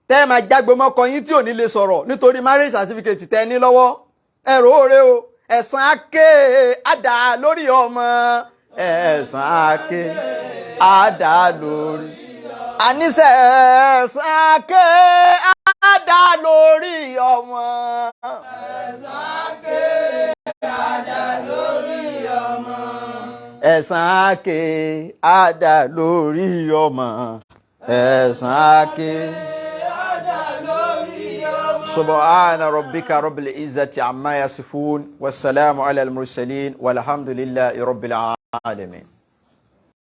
Tẹ́ ẹ máa jágbe mọ́kọ yín tí ò ní lè sọ̀rọ̀ nítorí marriage certificate tẹ́ ẹ ní lọ́wọ́. Ẹ róore o. Ẹ̀san àké àdá lórí ọmọ. Ẹ̀san àké àdá lórí. Àníṣe ẹ̀san àké àdá lórí ọmọ. Ẹ̀san àké àdá lórí ọmọ. Ẹ̀san àké àdá lórí ọmọ. Ẹ̀san àké àdá lórí ọmọ. Subhana rabbika rabbil izzati amma yasifun. Wassalamu ala al-mursalin. Walhamdulillahi rabbil alamin.